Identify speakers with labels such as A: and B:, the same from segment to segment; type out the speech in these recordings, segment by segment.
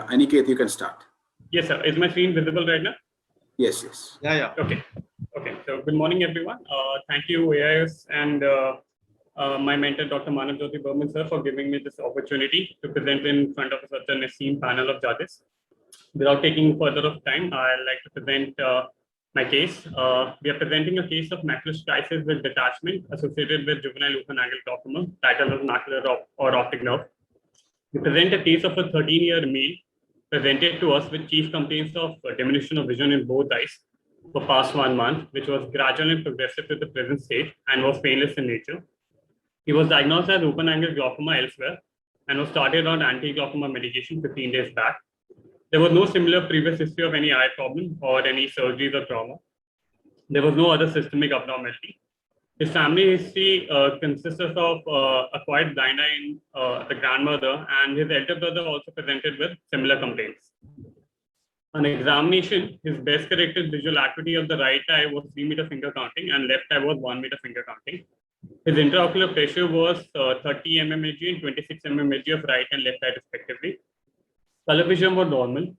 A: Aniket, you can start.
B: Yes, sir. Is my screen visible right now?
A: Yes, yes.
C: Yeah.
B: Okay. So good morning, everyone. Thank you, AIS and my mentor, Dr. Manav Jyoti Burman, sir, for giving me this opportunity to present in front of such an esteemed panel of judges. Without taking further of time, I'd like to present my case. We are presenting a case of macular crisis with detachment associated with juvenile open-angle glaucoma, titled as macular or optic nerve. We present a case of a 13-year male presented to us with chief complaints of diminution of vision in both eyes for past 1 month, which was gradual and progressive to the present state and was painless in nature. He was diagnosed as open-angle glaucoma elsewhere and was started on anti-glaucoma medication 15 days back. There was no similar previous history of any eye problem or any surgeries or trauma. There was no other systemic abnormality. His family history consists of acquired blind eye in the grandmother, and his elder brother also presented with similar complaints. On examination, his best corrected visual acuity of the right eye was 3 meter finger counting and left eye was 1 meter finger counting. His intraocular pressure was 30 mmHg and 26 mmHg of right and left eye respectively. Color vision was normal.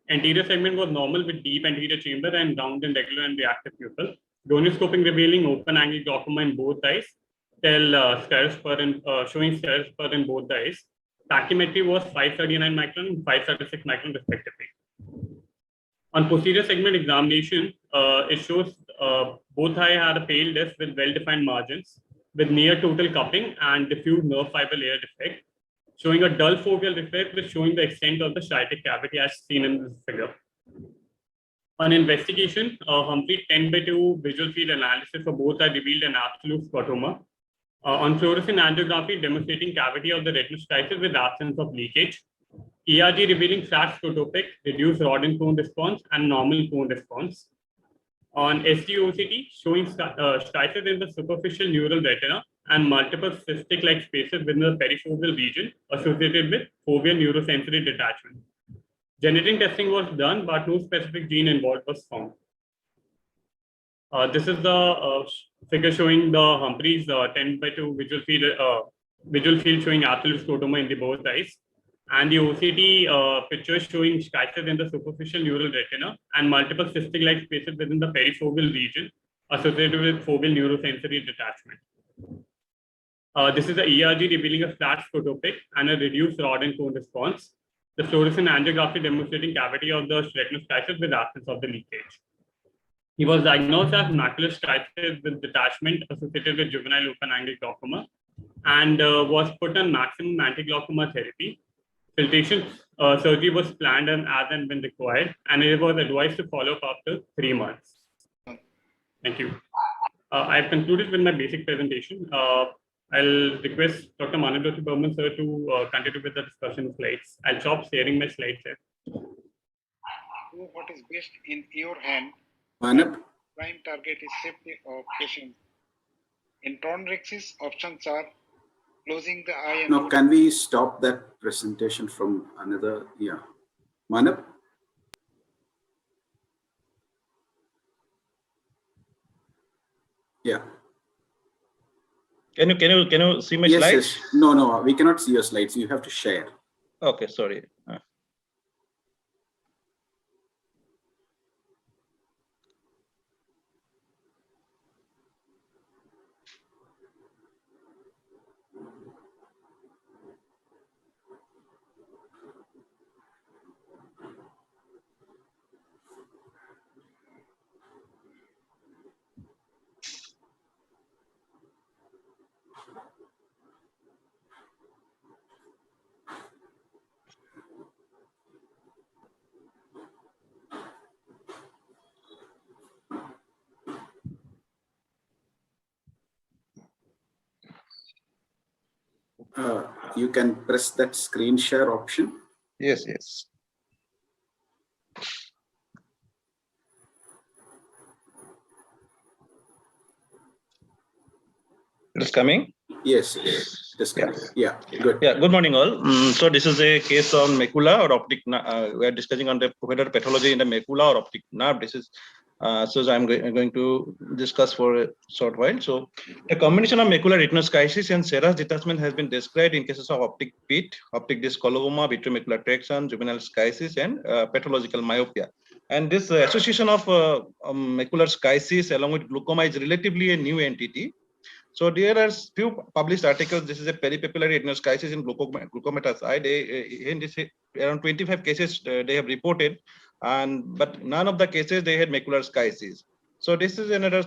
B: Anterior segment was normal with deep anterior chamber and round and regular and reactive pupil. Gonioscoping revealing open-angle glaucoma in both eyes, showing scleral spur in both eyes. Tachymetry was 539 micron and 536 micron respectively. On posterior segment examination, it shows both eye had a pale disc with well-defined margins, with near total cupping and diffuse nerve fiber layer defect, showing a dull foveal defect with showing the extent of the striatic cavity as seen in this figure. On investigation, Humphrey 10/2 visual field analysis for both eye revealed an absolute scotoma. On fluorescein angiography demonstrating cavity of the retinal striatum with absence of leakage. ERG revealing flat scotopic, reduced rod and cone response, and normal cone response. On STOCT, showing striatum in the superficial neural retina and multiple cystic-like spaces within the perifoveal region associated with foveal neurosensory detachment. Genetic testing was done, but no specific gene involved was found. This is the figure showing the Humphrey's 10/2 visual field showing absolute scotoma in the both eyes, and the OCT picture showing striatum in the superficial neural retina and multiple cystic-like spaces within the perifoveal region associated with foveal neurosensory detachment. This is the ERG revealing a flat scotopic and a reduced rod and cone response. The fluorescein angiography demonstrating cavity of the retinal striatum with absence of the leakage. He was diagnosed as macular striatum with detachment associated with juvenile open-angle glaucoma and was put on maximum anti-glaucoma therapy. Filtration surgery was planned as and when required, and it was advised to follow up after 3 months. Thank you. I've concluded with my basic presentation. I'll request Dr. Manav Jyoti Burman, sir, to continue with the discussion slides. I'll stop sharing my slides, sir.
C: What is best in your hand?
A: Manav?
C: Prime target is safety of patient. In Tornrexis, options are closing the eye and...
A: No, can we stop that presentation from another? Yeah. Manav? Yeah.
D: Can you see my
A: Yes,
D: slides?
A: yes. No, we cannot see your slides. You have to share.
D: Okay, sorry.
A: You can press that screen share option.
D: Yes. It's coming.
A: Yes. Yeah. Good.
D: Yeah. Good morning, all. So this is a case on macula or optic. We are discussing on the whether pathology in the macula or optic nerve. This is So I'm going to discuss for a short while. So a combination of macular retinoschisis and serous detachment has been described in cases of optic pit, optic disc coloboma, vitreomacular traction, juvenile schisis, and pathological myopia. And this association of macular schisis along with glaucoma is relatively a new entity. So there are few published articles. This is a peripapillary retinoschisis in glaucomatous eye. In this around 25 cases they have reported, but none of the cases they had macular schisis. So this is another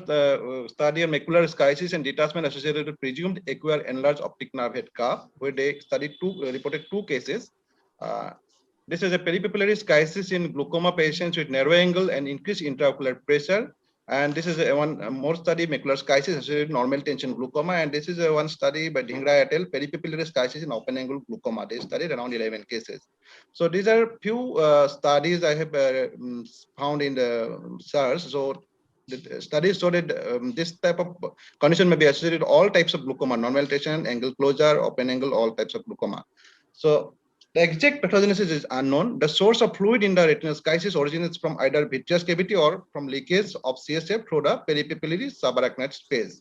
D: study on macular schisis and detachment associated with presumed acquired enlarged optic nerve head cup, where they reported 2 cases. This is a peripapillary schisis in glaucoma patients with narrow angle and increased intraocular pressure. And this is one more study, macular schisis associated with normal tension glaucoma. And this is one study by Dhingra et al., peripapillary schisis in open angle glaucoma. They studied around 11 cases. So these are few studies I have found in the SARS. So the studies showed that this type of condition may be associated with all types of glaucoma, normal tension, angle closure, open angle, all types of glaucoma. So the exact pathogenesis is unknown. The source of fluid in the retinoschisis originates from either vitreous cavity or from leakage of CSF through the peripapillary subarachnoid space.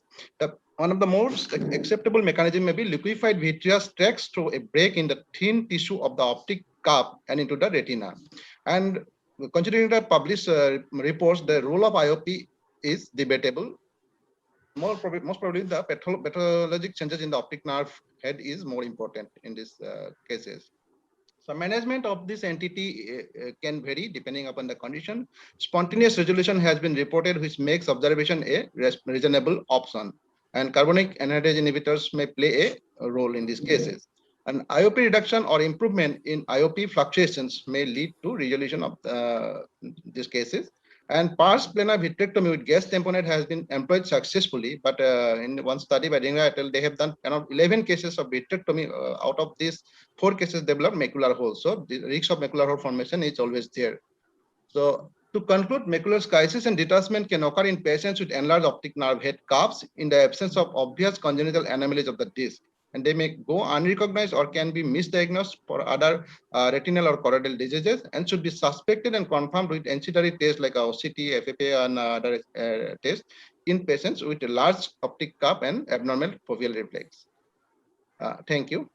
D: One of the most acceptable mechanism may be liquefied vitreous tracks through a break in the thin tissue of the optic cup and into the retina. And considering the published reports, the role of IOP is debatable. Most probably the pathologic changes in the optic nerve head is more important in these cases. So management of this entity can vary depending upon the condition. Spontaneous resolution has been reported, which makes observation a reasonable option. And carbonic anhydrase inhibitors may play a role in these cases. And IOP reduction or improvement in IOP fluctuations may lead to resolution of these cases. And pars plana vitrectomy with gas tamponade has been employed successfully, but in one study by Dhingra et al., they have done around 11 cases of vitrectomy. Out of these, 4 cases developed macular hole. So the risk of macular hole formation is always there. So to conclude, macular schisis and detachment can occur in patients with enlarged optic nerve head cups in the absence of obvious congenital anomalies of the disc. And they may go unrecognized or can be misdiagnosed for other retinal or choroidal diseases and should be suspected and confirmed with ancillary tests like OCT, FFA, and other tests in patients with a large optic cup and abnormal foveal reflex. Thank you.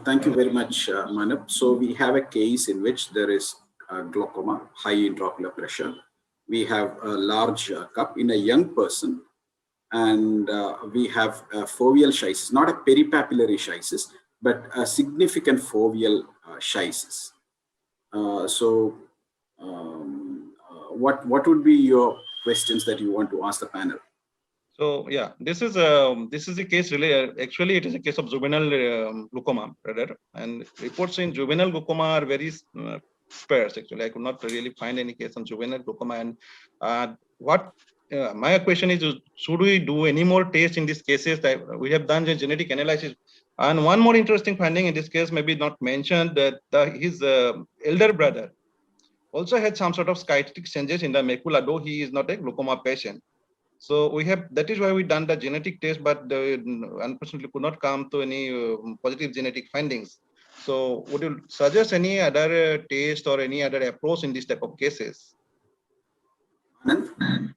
A: Thank you very much, Manav. So we have a case in which there is glaucoma, high intraocular pressure. We have a large cup in a young person. And we have foveal schisis, not a peripapillary schisis, but a significant foveal schisis. What would be your questions that you want to ask the panel?
D: So yeah, this is a case really. Actually, it is a case of juvenile glaucoma, rather, and reports in juvenile glaucoma are very sparse. Actually, I could not really find any case on juvenile glaucoma. And my question is, should we do any more tests in these cases? That we have done the genetic analysis, and one more interesting finding in this case, maybe not mentioned, that his elder brother also had some sort of schitic changes in the macula, though he is not a glaucoma patient. So that is why we done the genetic test, but unfortunately could not come to any positive genetic findings. So would you suggest any other test or any other approach in this type of cases?
A: Anand?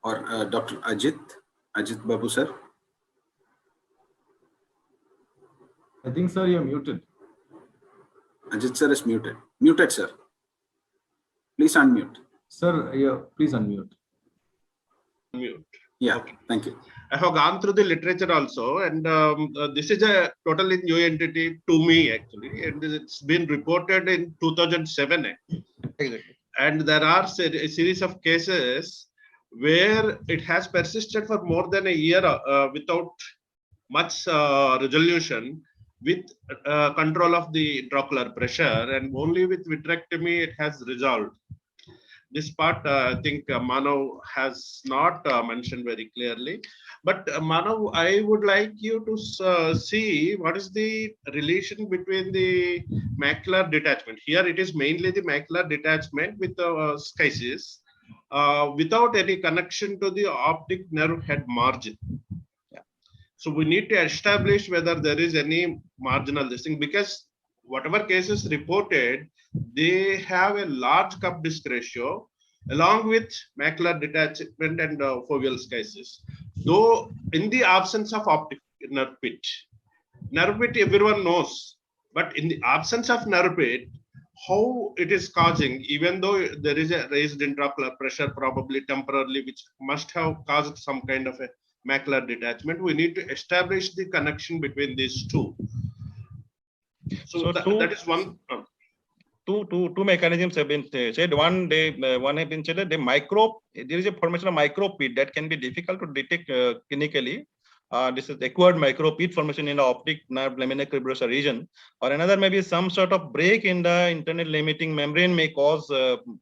A: Or Dr. Ajit Babu, sir?
E: I think, sir, you're muted.
A: Ajit sir is muted. Muted, sir. Please unmute.
E: Sir, please unmute.
F: Mute.
A: Yeah,
F: Okay.
A: thank you.
F: I have gone through the literature also, and this is a totally new entity to me actually, and it's been reported in 2007.
D: Exactly.
F: And there are a series of cases where it has persisted for more than a year without much resolution, with control of the intraocular pressure, and only with vitrectomy it has resolved. This part, I think Manav has not mentioned very clearly. But Manav, I would like you to see what is the relation between the macular detachment. Here it is mainly the macular detachment with the schisis, without any connection to the optic nerve head margin.
D: Yeah.
F: So we need to establish whether there is any marginal this thing, because whatever cases reported, they have a large cup disc ratio along with macular detachment and foveal schisis. Though in the absence of optic nerve pit everyone knows, but in the absence of nerve pit, how it is causing, even though there is a raised intraocular pressure probably temporarily, which must have caused some kind of a macular detachment, we need to establish the connection between these two. So, that is one.
D: Two mechanisms have been said. One have been said that there is a formation of micropit that can be difficult to detect clinically. This is acquired micropit formation in the optic nerve lamina cribrosa region, or another maybe some sort of break in the internal limiting membrane may cause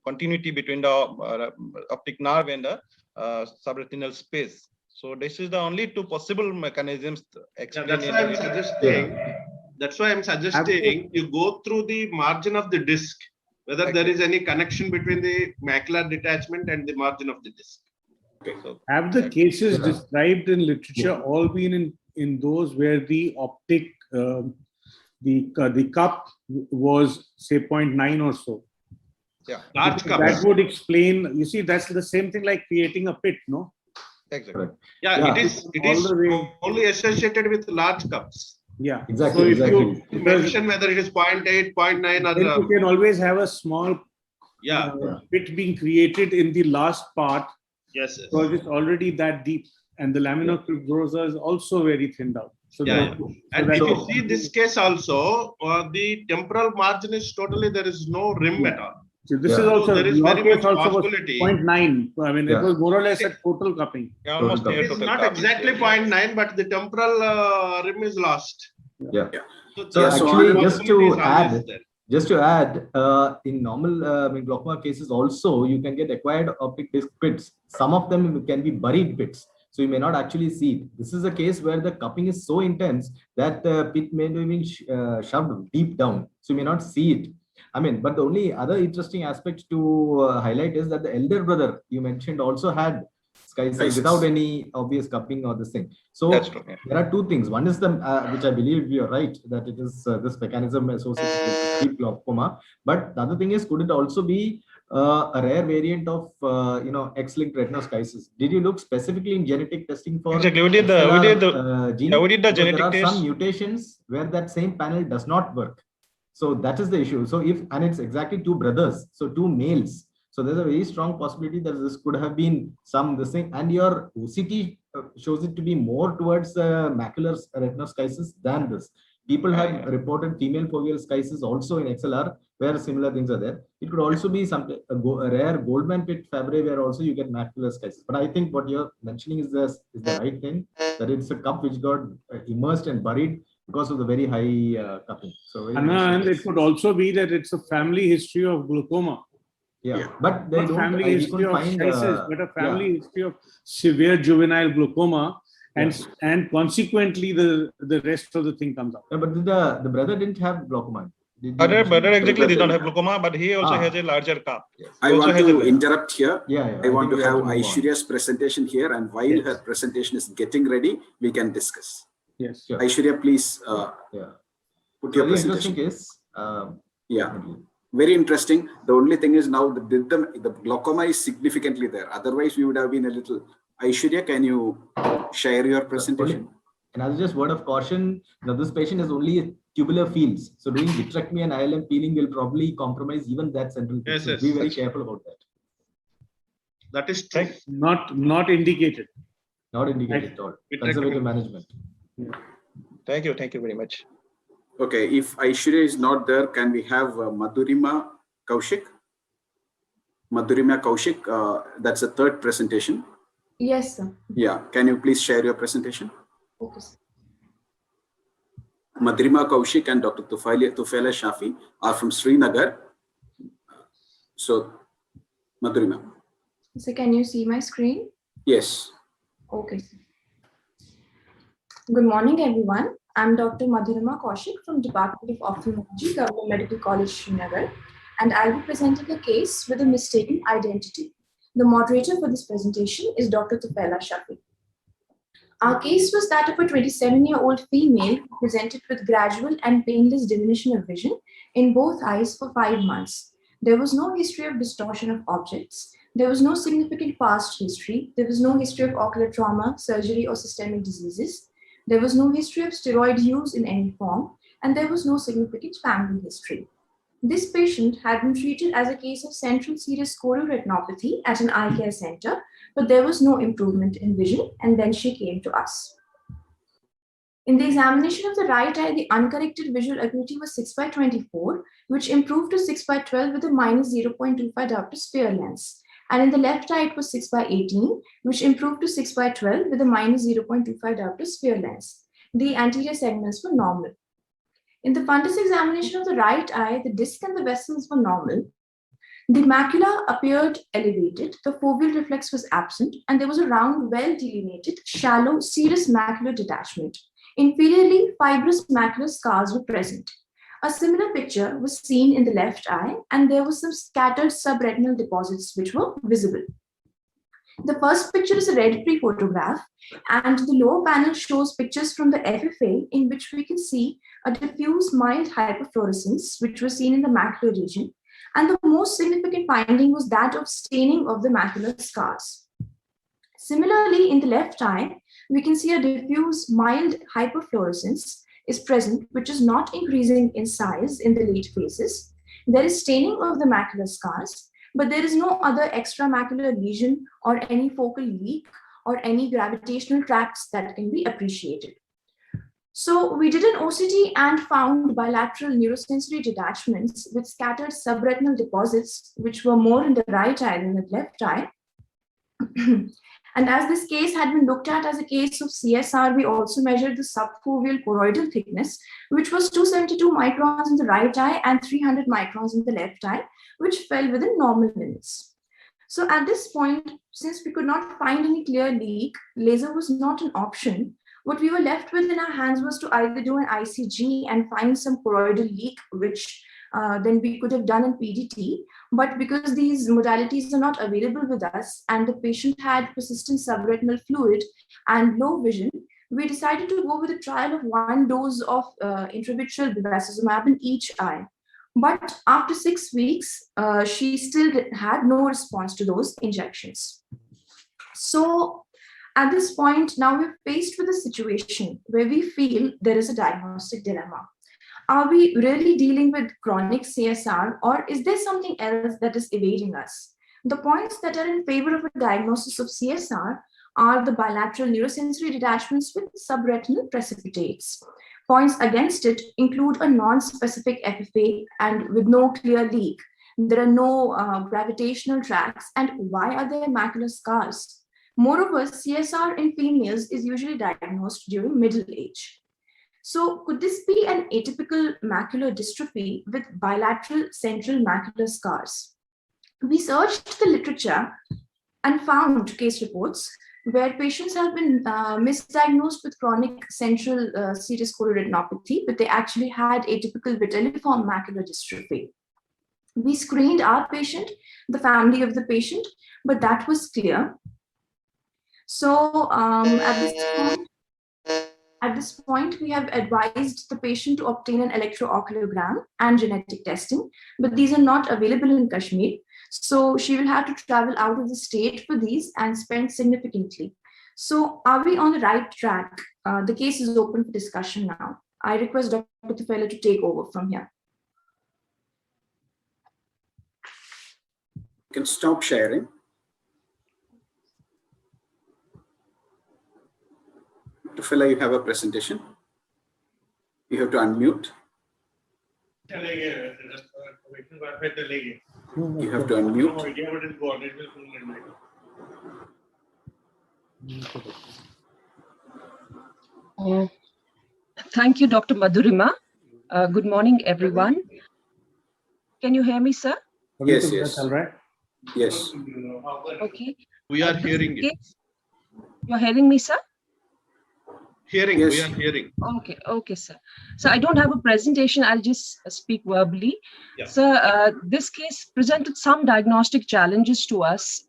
D: continuity between the optic nerve and the subretinal space. So this is the only two possible mechanisms explained.
F: Yeah, that's why I'm suggesting. That's why I'm suggesting you go through the margin of the disc, whether there is any connection between the macular detachment and the margin of the disc.
A: Okay.
D: So,
G: Have the cases described in literature all been in those where the optic, the cup was say 0.9 or so?
D: yeah,
F: Large
G: That
F: cups.
G: would explain, you see, that's the same thing like creating a pit, no?
D: exactly.
F: Yeah,
E: Yeah.
F: it
G: All
F: is
G: the way.
F: only associated with large cups.
G: Yeah.
E: Exactly,
G: So if
E: exactly.
G: you,
F: You
G: because
F: mention whether it is 0.8, 0.9
G: then
F: or
G: you can always have a small
F: yeah,
G: pit being created in the last part
F: yes, yes.
G: because it's already that deep, and the lamina cribrosa is also very thinned out. So,
F: Yeah,
G: so
F: And
G: that-
F: if you see this case also, the temporal margin is totally, there is no rim at all.
G: so this
E: Yeah.
G: is also,
F: So there is
G: your
F: very
G: case
F: much
G: also was
F: possibility.
G: 0.9. I mean, it
E: Yeah.
G: was more or less a total cupping.
D: Yeah, almost
E: Total
D: near
F: It is
D: total
F: not
D: cup.
F: exactly 0.9, but the temporal rim is lost.
E: Yeah.
F: So,
E: So
F: the
E: actually,
F: possibility
E: just to
F: is always
E: add,
F: there.
E: in normal glaucoma cases also, you can get acquired optic disc pits. Some of them can be buried pits. So you may not actually see it. This is a case where the cupping is so intense that the pit may be shoved deep down. So you may not see it. I mean, but the only other interesting aspect to highlight is that the elder brother you mentioned also had schisis
A: Schisis.
E: without any obvious cupping or this thing. So
D: That's true. Yeah.
E: there are two things. One is the which I believe you are right that it is this mechanism associated with deep glaucoma. But the other thing is, could it also be a rare variant of X-linked retinoschisis? Did you look specifically in genetic testing for
D: Exactly. We did the
E: gene?
D: yeah, we did the
E: Because
D: genetic
E: there are
D: test.
E: some mutations where that same panel does not work. So that is the issue. So and it's exactly two brothers, so two males. So there's a very strong possibility that this could have been this thing. And your OCT shows it to be more towards macular retinoschisis than this. People have reported female foveal schisis also in XLR where similar things are there. It could also be a rare Goldman pit Fabry where also you get macular schisis. But I think what you're mentioning is the right thing, that it's a cup which got immersed and buried because of the very high cupping. So
G: And it could also be that it's a family history of glaucoma.
E: yeah, but they
G: Not
E: don't
G: family
E: we
G: history
E: couldn't
G: of
E: find
G: schisis, but a family
E: yeah.
G: history of severe juvenile glaucoma, and consequently the rest of the thing comes out.
E: Yeah, but the brother didn't have glaucoma.
D: Brother exactly did not have glaucoma, but he also has a larger cup.
E: Yes.
A: I
D: Also
A: want
D: has
A: to
D: a-
A: interrupt here.
E: Yeah,
A: I want to
E: think we
A: have
E: move on.
A: Aishwarya's presentation here, and while
G: Yes.
A: her presentation is getting ready, we can discuss.
G: Yes.
E: Sure.
A: Aishwarya, please
E: Yeah.
A: put your
E: Very interesting
A: presentation.
E: case.
A: Yeah,
E: Definitely.
A: very interesting. The only thing is now the glaucoma is significantly there. Otherwise, we would have been a little. Aishwarya, can you share your presentation?
E: And as just word of caution, now this patient has only tubular fields. So doing vitrectomy and ILM peeling will probably compromise even that central field.
F: Yes,
E: So
F: yes,
E: be very
F: that's-
E: careful about that.
F: That is true.
G: Not indicated.
E: Not indicated at all.
F: Vitrectomy.
E: Conservative management.
D: Thank you very much.
A: Okay, if Aishwarya is not there, can we have Madhurima Kaushik? Madhurima Kaushik, that's the third presentation.
H: Yes, sir.
A: Yeah, can you please share your presentation?
H: Okay, sir.
A: Madhurima Kaushik and Dr. Tufaila Shafi are from Srinagar. So, Madhurima.
H: So can you see my screen?
A: Yes.
H: Okay, sir. Good morning, everyone. I'm Dr. Madhurima Kaushik from Department of Ophthalmology, Government Medical College, Srinagar, and I'll be presenting a case with a mistaken identity. The moderator for this presentation is Dr. Tufaila Shafi. Our case was that of a 27-year-old female who presented with gradual and painless diminution of vision in both eyes for 5 months. There was no history of distortion of objects. There was no significant past history. There was no history of ocular trauma, surgery, or systemic diseases. There was no history of steroid use in any form, and there was no significant family history. This patient had been treated as a case of central serous chorioretinopathy at an eye care center, but there was no improvement in vision, and then she came to us. In the examination of the right eye, the uncorrected visual acuity was 6/24, which improved to 6/12 with a minus 0.25 diopter sphere lens. And in the left eye, it was 6/18, which improved to 6/12 with a minus 0.25 diopter sphere lens. The anterior segments were normal. In the fundus examination of the right eye, the disc and the vessels were normal. The macula appeared elevated, the foveal reflex was absent, and there was a round, well-delineated, shallow, serous macular detachment. Inferiorly, fibrous macular scars were present. A similar picture was seen in the left eye, and there were some scattered subretinal deposits which were visible. The first picture is a hereditary photograph, and the lower panel shows pictures from the FFA in which we can see a diffuse mild hyperfluorescence, which was seen in the macular region. And the most significant finding was that of staining of the macular scars. Similarly, in the left eye, we can see a diffuse mild hyperfluorescence is present, which is not increasing in size in the late phases. There is staining of the macular scars, but there is no other extramacular lesion or any focal leak or any gravitational tracts that can be appreciated. So we did an OCT and found bilateral neurosensory detachments with scattered subretinal deposits, which were more in the right eye than the left eye. And as this case had been looked at as a case of CSR, we also measured the subfoveal choroidal thickness, which was 272 microns in the right eye and 300 microns in the left eye, which fell within normal limits. So at this point, since we could not find any clear leak, laser was not an option. What we were left with in our hands was to either do an ICG and find some choroidal leak, which then we could have done in PDT. But because these modalities are not available with us and the patient had persistent subretinal fluid and low vision, we decided to go with a trial of 1 dose of intravitreal bevacizumab in each eye. But after 6 weeks, she still had no response to those injections. So at this point, now we're faced with a situation where we feel there is a diagnostic dilemma. Are we really dealing with chronic CSR, or is there something else that is evading us? The points that are in favor of a diagnosis of CSR are the bilateral neurosensory detachments with subretinal precipitates. Points against it include a non-specific FFA and with no clear leak. There are no gravitational tracts, and why are there macular scars? Moreover, CSR in females is usually diagnosed during middle age. So could this be an atypical macular dystrophy with bilateral central macular scars? We searched the literature and found case reports where patients have been misdiagnosed with chronic central serous chorioretinopathy, but they actually had atypical vitelliform macular dystrophy. We screened our patient, the family of the patient, but that was clear. So at this point, we have advised the patient to obtain an electrooculogram and genetic testing, but these are not available in Kashmir. So she will have to travel out of the state for these and spend significantly. So are we on the right track? The case is open for discussion now. I request Dr. Tufela to take over from here.
A: You can stop sharing. Tufela, you have a presentation. You have to unmute. You have to unmute.
I: Thank you, Dr. Madhurima. Good morning, everyone. Can you hear me, sir?
A: Yes, yes.
G: All right.
A: Yes.
I: Okay.
F: We are hearing you.
I: You're hearing me, sir?
F: Hearing,
A: Yes.
F: we are hearing.
I: Okay, okay, sir. So I don't have a presentation. I'll just speak verbally.
F: Yeah.
I: Sir, this case presented some diagnostic challenges to us.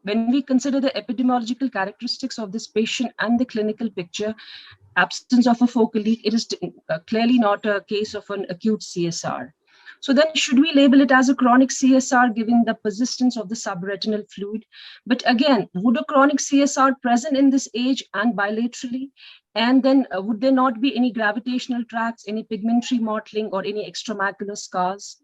I: When we consider the epidemiological characteristics of this patient and the clinical picture, absence of a focal leak, it is clearly not a case of an acute CSR. So then should we label it as a chronic CSR given the persistence of the subretinal fluid? But again, would a chronic CSR present in this age and bilaterally? And then would there not be any gravitational tracts, any pigmentary mottling or any extramacular scars?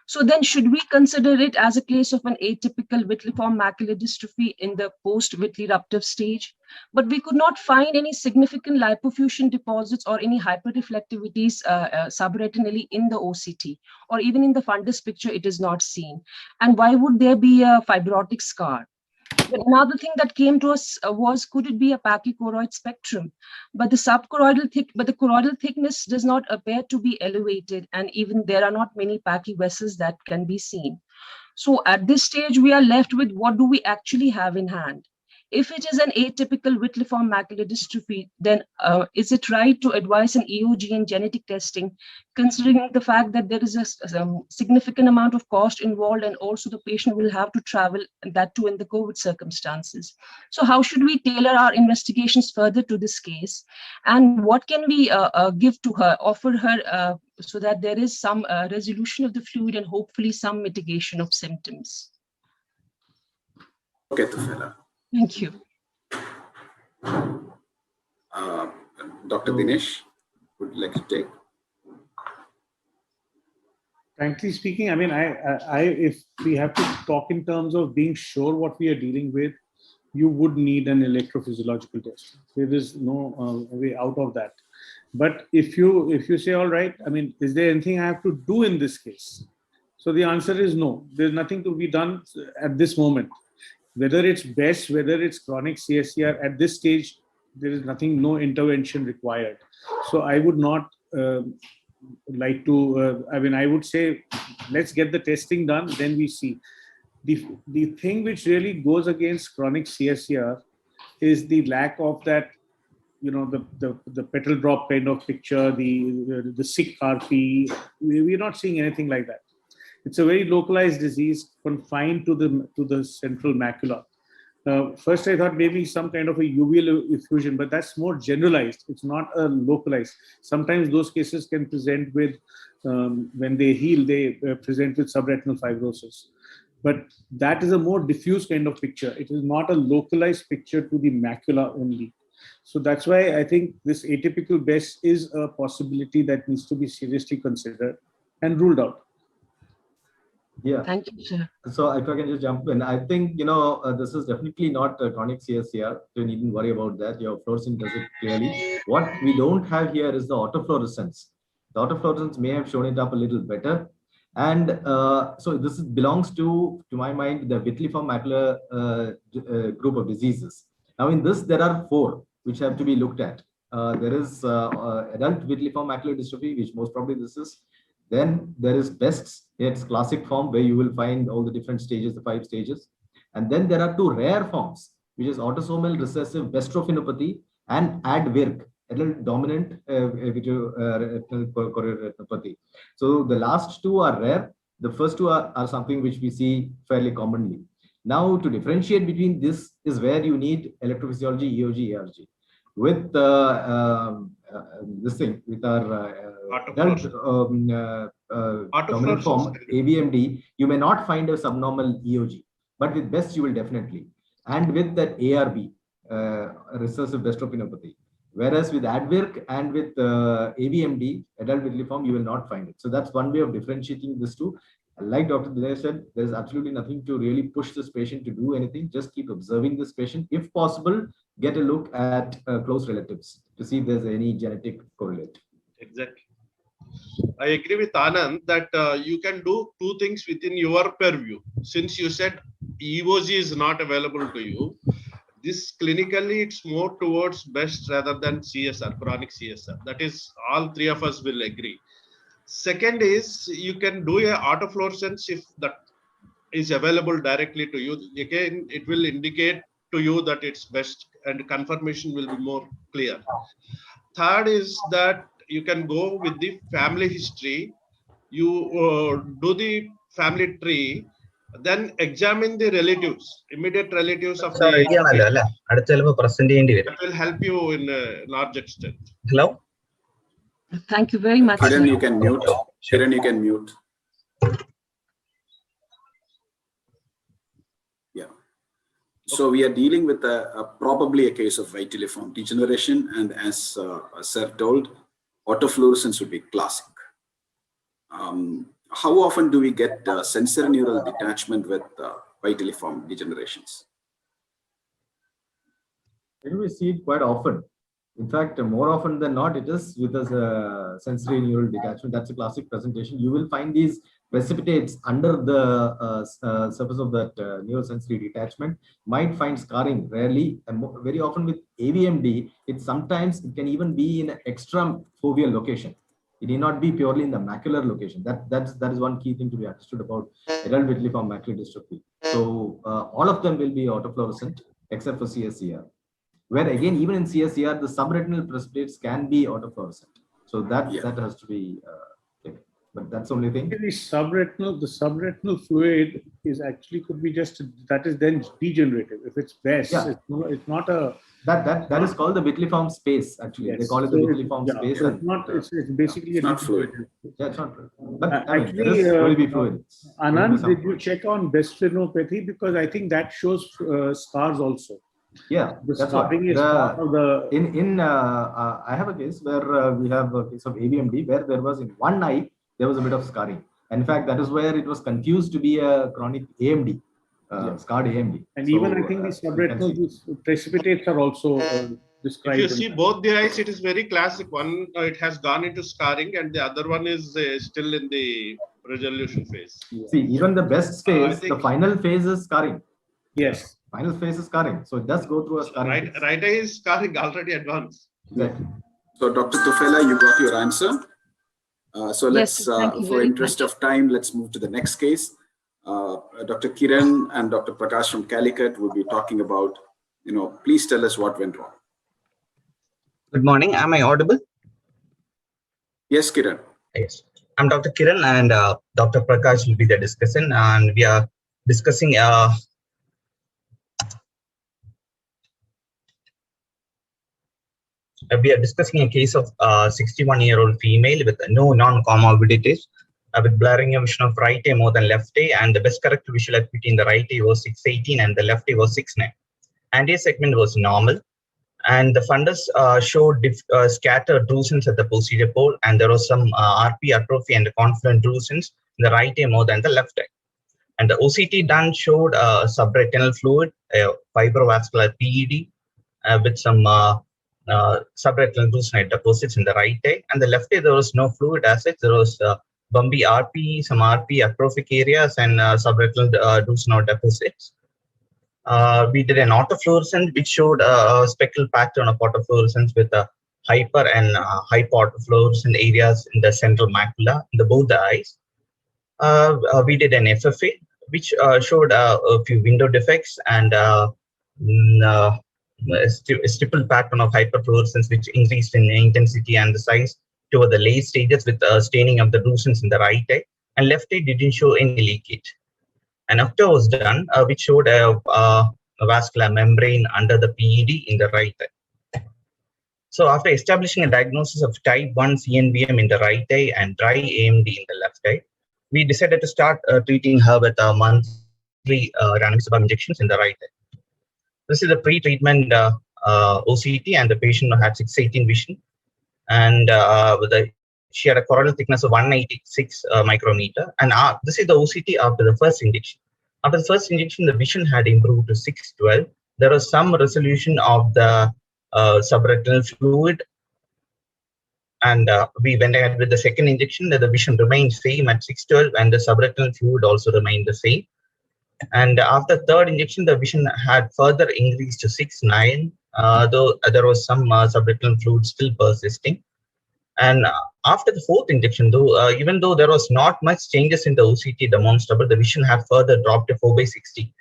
I: So then should we consider it as a case of an atypical Whittley-form macular dystrophy in the post-Whitley ruptive stage? But we could not find any significant lipofuscin deposits or any hyperreflectivities subretinally in the OCT, or even in the fundus picture, it is not seen. And why would there be a fibrotic scar? But another thing that came to us was, could it be a pachychoroid spectrum? But the choroidal thickness does not appear to be elevated, and even there are not many pachy vessels that can be seen. So at this stage, we are left with what do we actually have in hand? If it is an atypical Whittley-form macular dystrophy, then is it right to advise an EOG and genetic testing, considering the fact that there is a significant amount of cost involved, and also the patient will have to travel, and that too in the COVID circumstances? So how should we tailor our investigations further to this case? And what can we give to her, offer her, so that there is some resolution of the fluid and hopefully some mitigation of symptoms?
A: Okay, Tufela.
I: Thank you.
A: Dr. Dinesh, would you like to take?
G: Frankly speaking, I mean, if we have to talk in terms of being sure what we are dealing with, you would need an electrophysiological test. There is no way out of that. But if you say, all right, I mean, is there anything I have to do in this case? So the answer is no. There's nothing to be done at this moment. Whether it's BEST, whether it's chronic CSCR, at this stage, there is nothing, no intervention required. So I would not like to, I would say, let's get the testing done, then we see. The thing which really goes against chronic CSCR is the lack of that, the petal drop kind of picture, the sick RP. We're not seeing anything like that. It's a very localized disease confined to the central macula. First, I thought maybe some kind of a uveal effusion, but that's more generalized. It's not a localized. Sometimes those cases can present with, when they heal, they present with subretinal fibrosis. But that is a more diffuse kind of picture. It is not a localized picture to the macula only. So that's why I think this atypical BEST is a possibility that needs to be seriously considered and ruled out.
E: Yeah.
I: Thank you, sir.
E: So if I can just jump in, I think, this is definitely not a chronic CSCR. You needn't worry about that. Your fluorescence does it clearly. What we don't have here is the autofluorescence. The autofluorescence may have shown it up a little better. And so this belongs to my mind, the Whittley-form macular group of diseases. Now in this, there are 4 which have to be looked at. There is adult Whittley-form macular dystrophy, which most probably this is. Then there is BEST, its classic form, where you will find all the different stages, the 5 stages. And then there are 2 rare forms, which is autosomal recessive bestrophinopathy and ADVIRC, adult dominant choroidiopathy. So the last 2 are rare. The first 2 are something which we see fairly commonly. Now, to differentiate between this is where you need electrophysiology, EOG, ARG. With this thing, with our adult dominant form, AVMD, you may not find a subnormal EOG, but with BEST, you will definitely. And with that ARB, recessive bestrophinopathy. Whereas with ADVIRC and with AVMD, adult Whittley-form, you will not find it. So that's one way of differentiating this two. Like Dr. Dinesh said, there is absolutely nothing to really push this patient to do anything. Just keep observing this patient. If possible, get a look at close relatives to see if there's any genetic correlate.
F: Exactly. I agree with Anand that you can do 2 things within your purview. Since you said EOG is not available to you, this clinically it's more towards BEST rather than CSR, chronic CSR. That is, all 3 of us will agree. Second is, you can do a autofluorescence if that is available directly to you. Again, it will indicate to you that it's BEST and confirmation will be more clear. Third is that you can go with the family history. You do the family tree, then examine the relatives, immediate relatives of the. That will help you in a large extent.
J: Hello.
I: Thank you very much.
A: Kiran, you can mute. Kiran, you can mute. Yeah. So we are dealing with probably a case of vitiliform degeneration, and as Sir told, autofluorescence would be classic. How often do we get sensorineural detachment with vitiliform degenerations?
E: We see it quite often. In fact, more often than not, it is with a sensory neural detachment. That's a classic presentation. You will find these precipitates under the surface of that neurosensory detachment. Might find scarring rarely, and very often with AVMD, it can even be in an extrafoveal location. It need not be purely in the macular location. That is one key thing to be understood about adult vitiliform macular dystrophy. So all of them will be autofluorescent except for CSCR. Where again, even in CSCR, the subretinal precipitates can be autofluorescent. So that has to be taken. But that's the only thing.
G: The subretinal fluid is actually could be just that is then degenerative. If it's best, it's not a
E: that is called the vitiliform space. Actually, they call it the vitiliform space.
G: So it's not. It's basically
A: it's not fluid.
E: Yeah, it's not fluid. But
G: actually,
E: there will be fluid.
G: Anand, did you check on bestrinopathy? Because I think that shows scars also.
E: Yeah,
G: that's what is part of the.
E: I have a case where we have a case of AVMD where there was in one eye there was a bit of scarring. In fact, that is where it was confused to be a chronic AMD, scarred AMD.
G: And even I think the subretinal precipitates are also described.
F: If you see both the eyes, it is very classic. One, it has gone into scarring, and the other one is still in the resolution phase.
E: See, even the best phase, the final phase is scarring.
G: Yes.
E: Final phase is scarring. So it does go through a scarring.
F: Right eye is scarring already advanced.
E: Exactly.
A: So Dr. Tufela, you got your answer. So let's, for interest of time, let's move to the next case. Dr. Kiran and Dr. Prakash from Calicut will be talking about, please tell us what went wrong.
J: Good morning. Am I audible?
A: Yes, Kiran.
J: Yes. I'm Dr. Kiran, and Dr. Prakash will be the discussant, and we are discussing a case of a 61-year-old female with no non-comorbidities, with blurring of vision of right eye more than left eye, and the best corrected visual acuity in the right eye was 618 and the left eye was 69. Anterior segment was normal, and the fundus showed scattered drusen's at the posterior pole, and there was some RP atrophy and confluent drusen's in the right eye more than the left eye. And the OCT done showed subretinal fluid, fibrovascular PED, with some subretinal drusen deposits in the right eye, and the left eye there was no fluid as such. There was bumpy RP, some RP atrophic areas, and subretinal drusen deposits. We did an autofluorescence which showed a spectral pattern of autofluorescence with a hyper and hypoautofluorescent areas in the central macula in both the eyes. We did an FFA which showed a few window defects and a stippled pattern of hyperfluorescence which increased in intensity and the size toward the late stages with staining of the drusen's in the right eye, and left eye didn't show any leakage. An OCTA was done which showed a vascular membrane under the PED in the right eye. So after establishing a diagnosis of type 1 CNVM in the right eye and dry AMD in the left eye, we decided to start treating her with monthly ranibizumab injections in the right eye. This is the pre-treatment OCT, and the patient had 618 vision, and she had a corneal thickness of 186 micrometer. And this is the OCT after the first injection. After the first injection, the vision had improved to 612. There was some resolution of the subretinal fluid, and we went ahead with the second injection. That the vision remained same at 612, and the subretinal fluid also remained the same. And after third injection, the vision had further increased to 6.9, though there was some subretinal fluid still persisting. And after the fourth injection, though, even though there was not much changes in the OCT demonstrable, the vision had further dropped to 4/60.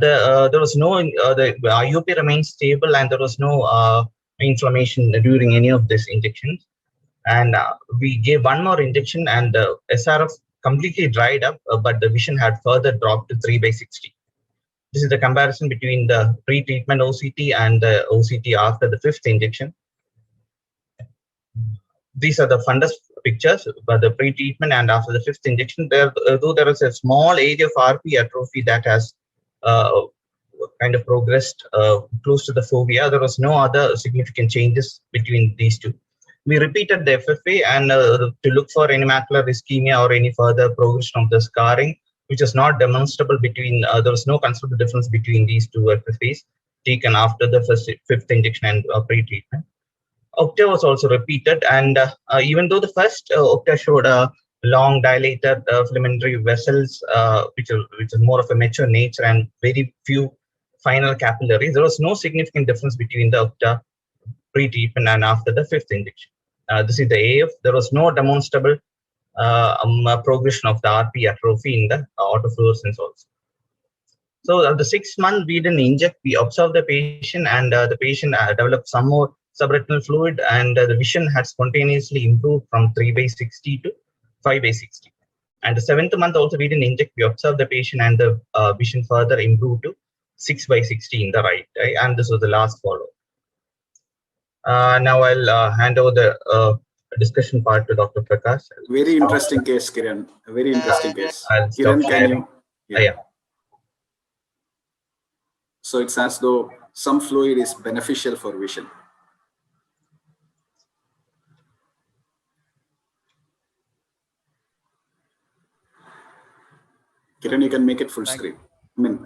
J: There was no, the IOP remained stable, and there was no inflammation during any of these injections. And we gave one more injection, and the SRF completely dried up, but the vision had further dropped to 3/60. This is the comparison between the pre-treatment OCT and the OCT after the fifth injection. these are the fundus pictures, but the pre-treatment and after the fifth injection, though there is a small area of RP atrophy that has kind of progressed close to the fovea, there was no other significant changes between these two. We repeated the FFA and to look for any macular ischemia or any further progression of the scarring, which is not demonstrable between, there was no considerable difference between these two FFAs taken after the fifth injection and pre-treatment. OCTA was also repeated, and even though the first OCTA showed long dilated filamentary vessels, which is more of a mature nature and very few final capillaries, there was no significant difference between the OCTA pre-treatment and after the fifth injection. This is the AF. There was no demonstrable progression of the RP atrophy in the autofluorescence also. So at the 6th month, we didn't inject. We observed the patient, and the patient developed some more subretinal fluid, and the vision had spontaneously improved from 3/60 to 5/60. And the 7th month also, we didn't inject. We observed the patient, and the vision further improved to 6/60 in the right eye, and this was the last follow. Now I'll hand over the discussion part to Dr. Prakash.
A: Very interesting case, Kiran. A very interesting case.
J: I'll stop
A: Kiran, can
J: sharing.
A: you?
J: Yeah.
A: So it's as though some fluid is beneficial for vision. Kiran, you can make it full screen. I mean,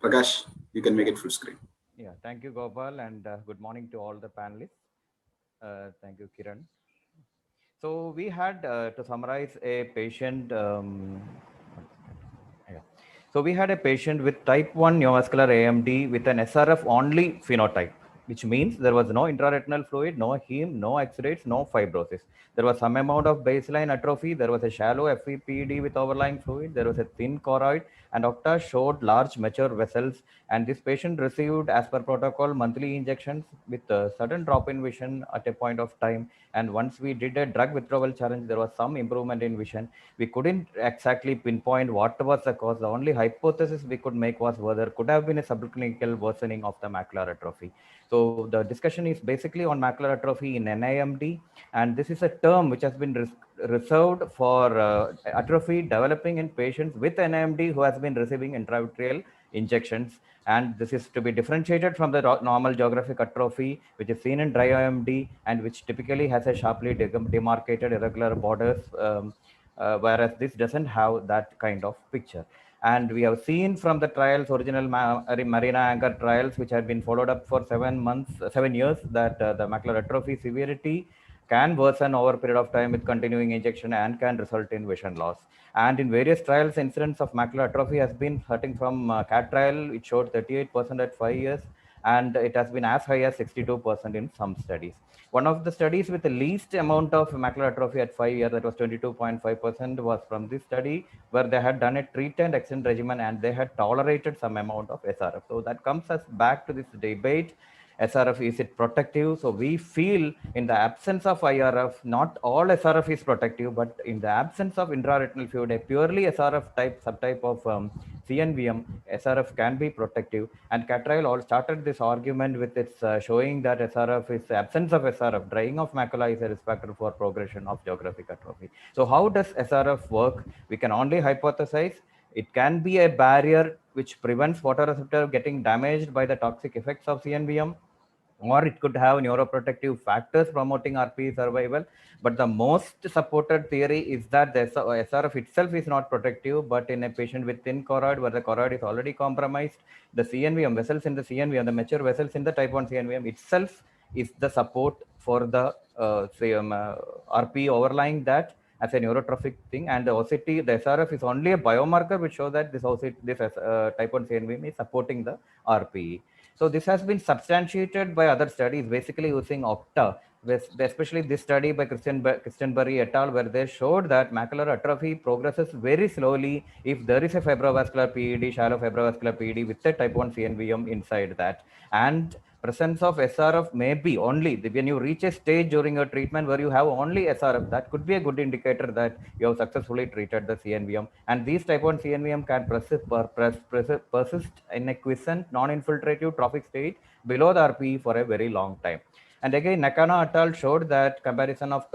A: Prakash, you can make it full screen.
K: Yeah, thank you, Gopal, and good morning to all the panelists. Thank you, Kiran. So we had, to summarize, a patient. So we had a patient with type 1 neovascular AMD with an SRF only phenotype, which means there was no intraretinal fluid, no heme, no exudates, no fibrosis. There was some amount of baseline atrophy. There was a shallow FEPD with overlying fluid. There was a thin choroid, and OCTA showed large mature vessels. And this patient received, as per protocol, monthly injections with a sudden drop in vision at a point of time. And once we did a drug withdrawal challenge, there was some improvement in vision. We couldn't exactly pinpoint what was the cause. The only hypothesis we could make was whether could have been a subclinical worsening of the macular atrophy. So the discussion is basically on macular atrophy in NAMD, and this is a term which has been reserved for atrophy developing in patients with NAMD who has been receiving intravitreal injections. And this is to be differentiated from the normal geographic atrophy, which is seen in dry AMD and which typically has a sharply demarcated irregular borders, whereas this doesn't have that kind of picture. And we have seen from the trials, original Marina Anchor trials, which have been followed up for 7 years, that the macular atrophy severity can worsen over a period of time with continuing injection and can result in vision loss. And in various trials, incidence of macular atrophy has been starting from CAT trial. It showed 38% at 5 years, and it has been as high as 62% in some studies. One of the studies with the least amount of macular atrophy at 5 years, that was 22.5%, was from this study where they had done a treat and extend regimen and they had tolerated some amount of SRF. So that comes us back to this debate. SRF, is it protective? So we feel in the absence of IRF, not all SRF is protective, but in the absence of intraretinal fluid, a purely SRF subtype of CNVM, SRF can be protective. And Catrial all started this argument with its showing that SRF is the absence of SRF, drying of macula is a risk factor for progression of geographic atrophy. So how does SRF work? We can only hypothesize. It can be a barrier which prevents photoreceptor getting damaged by the toxic effects of CNVM, or it could have neuroprotective factors promoting RPE survival. But the most supported theory is that the SRF itself is not protective, but in a patient with thin choroid where the choroid is already compromised, the CNVM vessels in the CNVM, the mature vessels in the type 1 CNVM itself is the support for the RPE overlying that as a neurotrophic thing. And the OCT, the SRF is only a biomarker which shows that this type 1 CNVM is supporting the RPE. So this has been substantiated by other studies, basically using OCTA, especially this study by Christenberry et al., where they showed that macular atrophy progresses very slowly if there is a fibrovascular PED, shallow fibrovascular PED with a type 1 CNVM inside that. And presence of SRF may be only when you reach a stage during your treatment where you have only SRF, that could be a good indicator that you have successfully treated the CNVM. And these type 1 CNVM can persist in a quiescent, non-infiltrative trophic state below the RPE for a very long time. And again, Nakano et al. Showed that comparison of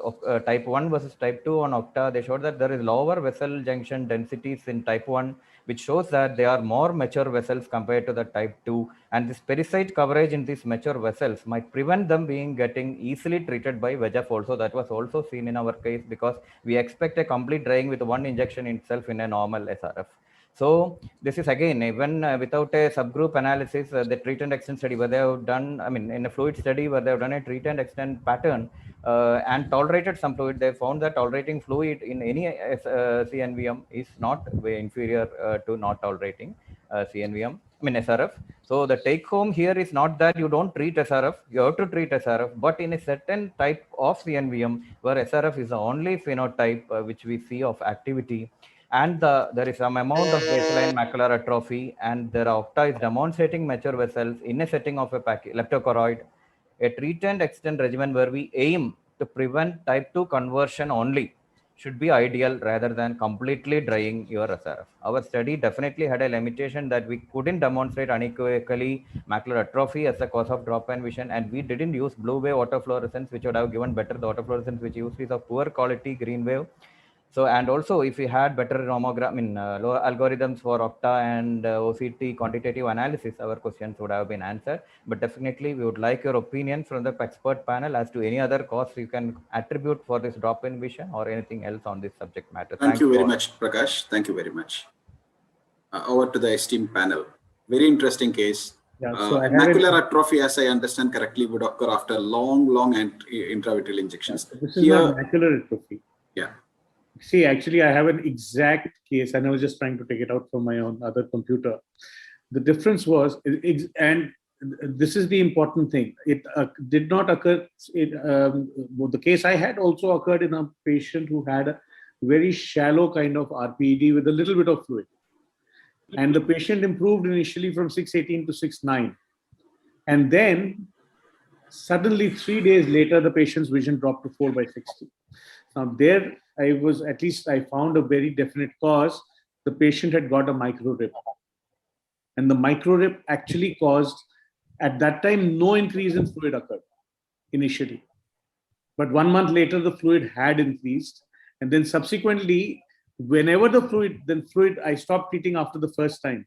K: type 1 versus type 2 on Octa. They showed that there is lower vessel junction densities in type 1, which shows that they are more mature vessels compared to the type 2. And this pericyte coverage in these mature vessels might prevent them getting easily treated by VEGF also. That was also seen in our case because we expect a complete drying with one injection itself in a normal SRF. So this is again, even without a subgroup analysis, the treat and extend study where they have done, I mean, in a fluid study where they have done a treat and extend pattern and tolerated some fluid, they found that tolerating fluid in any CNVM is not way inferior to not tolerating CNVM, I mean SRF. So the take home here is not that you don't treat SRF, you have to treat SRF, but in a certain type of CNVM where SRF is the only phenotype which we see of activity, and there is some amount of baseline macular atrophy, and the Octa is demonstrating mature vessels in a setting of a leptochoroid. A treat and extend regimen where we aim to prevent type 2 conversion only should be ideal rather than completely drying your SRF. Our study definitely had a limitation that we couldn't demonstrate unequivocally macular atrophy as a cause of drop-in vision, and we didn't use blue wave autofluorescence, which would have given better. The autofluorescence which used is of poor quality green wave. So, and also if we had better lower algorithms for Octa and OCT quantitative analysis, our questions would have been answered. But definitely we would like your opinion from the expert panel as to any other cause you can attribute for this drop-in vision or anything else on this subject matter.
A: Thank you very much, Prakash. Thank you very much. Over to the esteemed panel. Very interesting case.
G: Yeah, so
A: macular atrophy, as I understand correctly, would occur after long intravitreal injections.
G: This is not macular atrophy.
A: Yeah.
G: See, actually, I have an exact case, and I was just trying to take it out from my own other computer. The difference was, and this is the important thing, it did not occur. The case I had also occurred in a patient who had a very shallow kind of RPED with a little bit of fluid. And the patient improved initially from 618 to 69. And then suddenly 3 days later, the patient's vision dropped to 4/60. Now there, I found a very definite cause. The patient had got a micro rip. And the micro rip actually caused, at that time, no increase in fluid occurred initially. But 1 month later, the fluid had increased. And then subsequently, whenever the fluid, I stopped treating after the first time.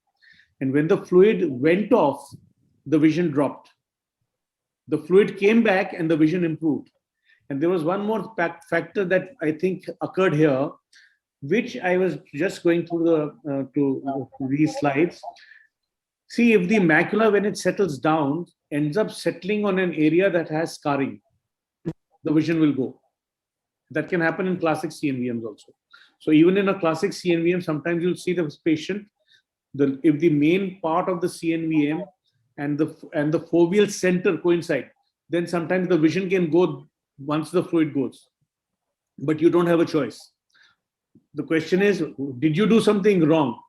G: And when the fluid went off, the vision dropped. The fluid came back and the vision improved. And there was one more factor that I think occurred here, which I was just going through these slides. See, if the macula, when it settles down, ends up settling on an area that has scarring, the vision will go. That can happen in classic CNVMs also. So even in a classic CNVM, sometimes you'll see the patient, if the main part of the CNVM and the foveal center coincide, then sometimes the vision can go once the fluid goes, but you don't have a choice. The question is, did you do something wrong?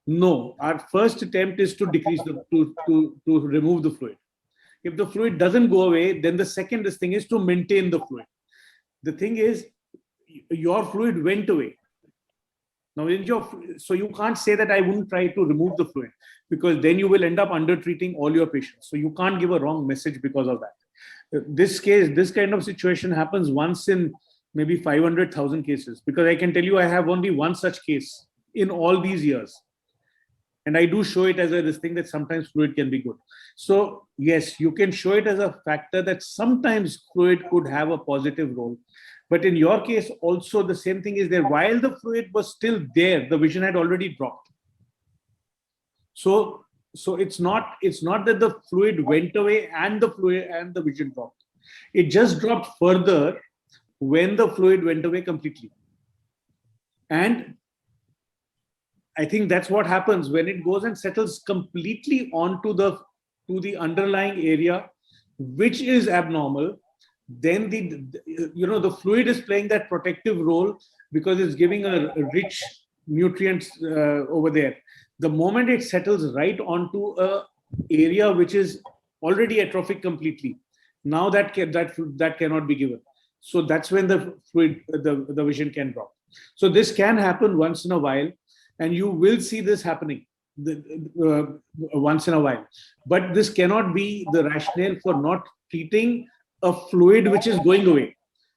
G: No, our first attempt is to decrease to remove the fluid. If the fluid doesn't go away, then the second thing is to maintain the fluid. The thing is, your fluid went away. Now, so you can't say that I wouldn't try to remove the fluid, because then you will end up under treating all your patients. So you can't give a wrong message because of that. This kind of situation happens once in maybe 500,000 cases, because I can tell you I have only one such case in all these years. And I do show it as this thing that sometimes fluid can be good. So yes, you can show it as a factor that sometimes fluid could have a positive role. But in your case also the same thing is there. While the fluid was still there, the vision had already dropped. So it's not that the fluid went away and the vision dropped. It just dropped further when the fluid went away completely. And I think that's what happens when it goes and settles completely onto the underlying area, which is abnormal. Then the fluid is playing that protective role because it's giving a rich nutrients over there. The moment it settles right onto a area which is already atrophic completely, now that cannot be given. So that's when the fluid, the vision can drop. So this can happen once in a while, and you will see this happening once in a while. But this cannot be the rationale for not treating a fluid which is going away.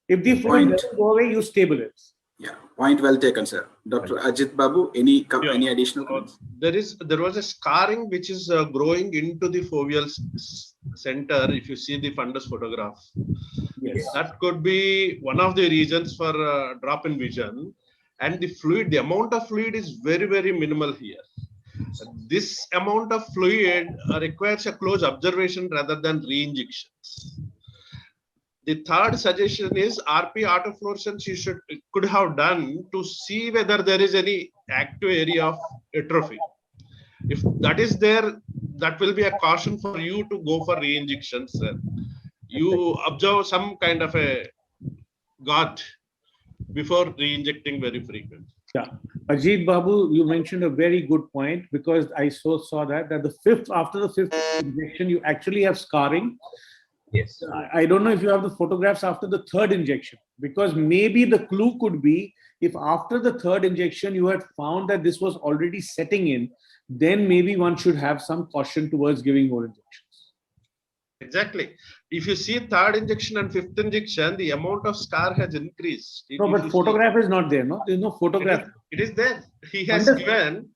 G: If the fluid
A: Point.
G: doesn't go away, you stabilize.
A: Yeah, point well taken, sir. Dr. Ajit Babu, any additional comments?
F: There was a scarring which is growing into the foveal center. If you see the fundus photograph,
G: Yes.
F: that could be one of the reasons for drop in vision. And the fluid, the amount of fluid is very, very minimal here. This amount of fluid requires a close observation rather than re-injections. The third suggestion is RP autofluorescence you could have done to see whether there is any active area of atrophy. If that is there, that will be a caution for you to go for re-injections. You observe some kind of a guard before re-injecting very frequently.
G: Yeah, Ajit Babu, you mentioned a very good point, because I saw that after the fifth injection, you actually have scarring.
J: Yes.
G: I don't know if you have the photographs after the third injection, because maybe the clue could be if after the third injection you had found that this was already setting in, then maybe one should have some caution towards giving more injections.
F: Exactly. If you see third injection and fifth injection, the amount of scar has increased.
G: No, but photograph is not there, no? There's no photograph.
F: It is there. He has given.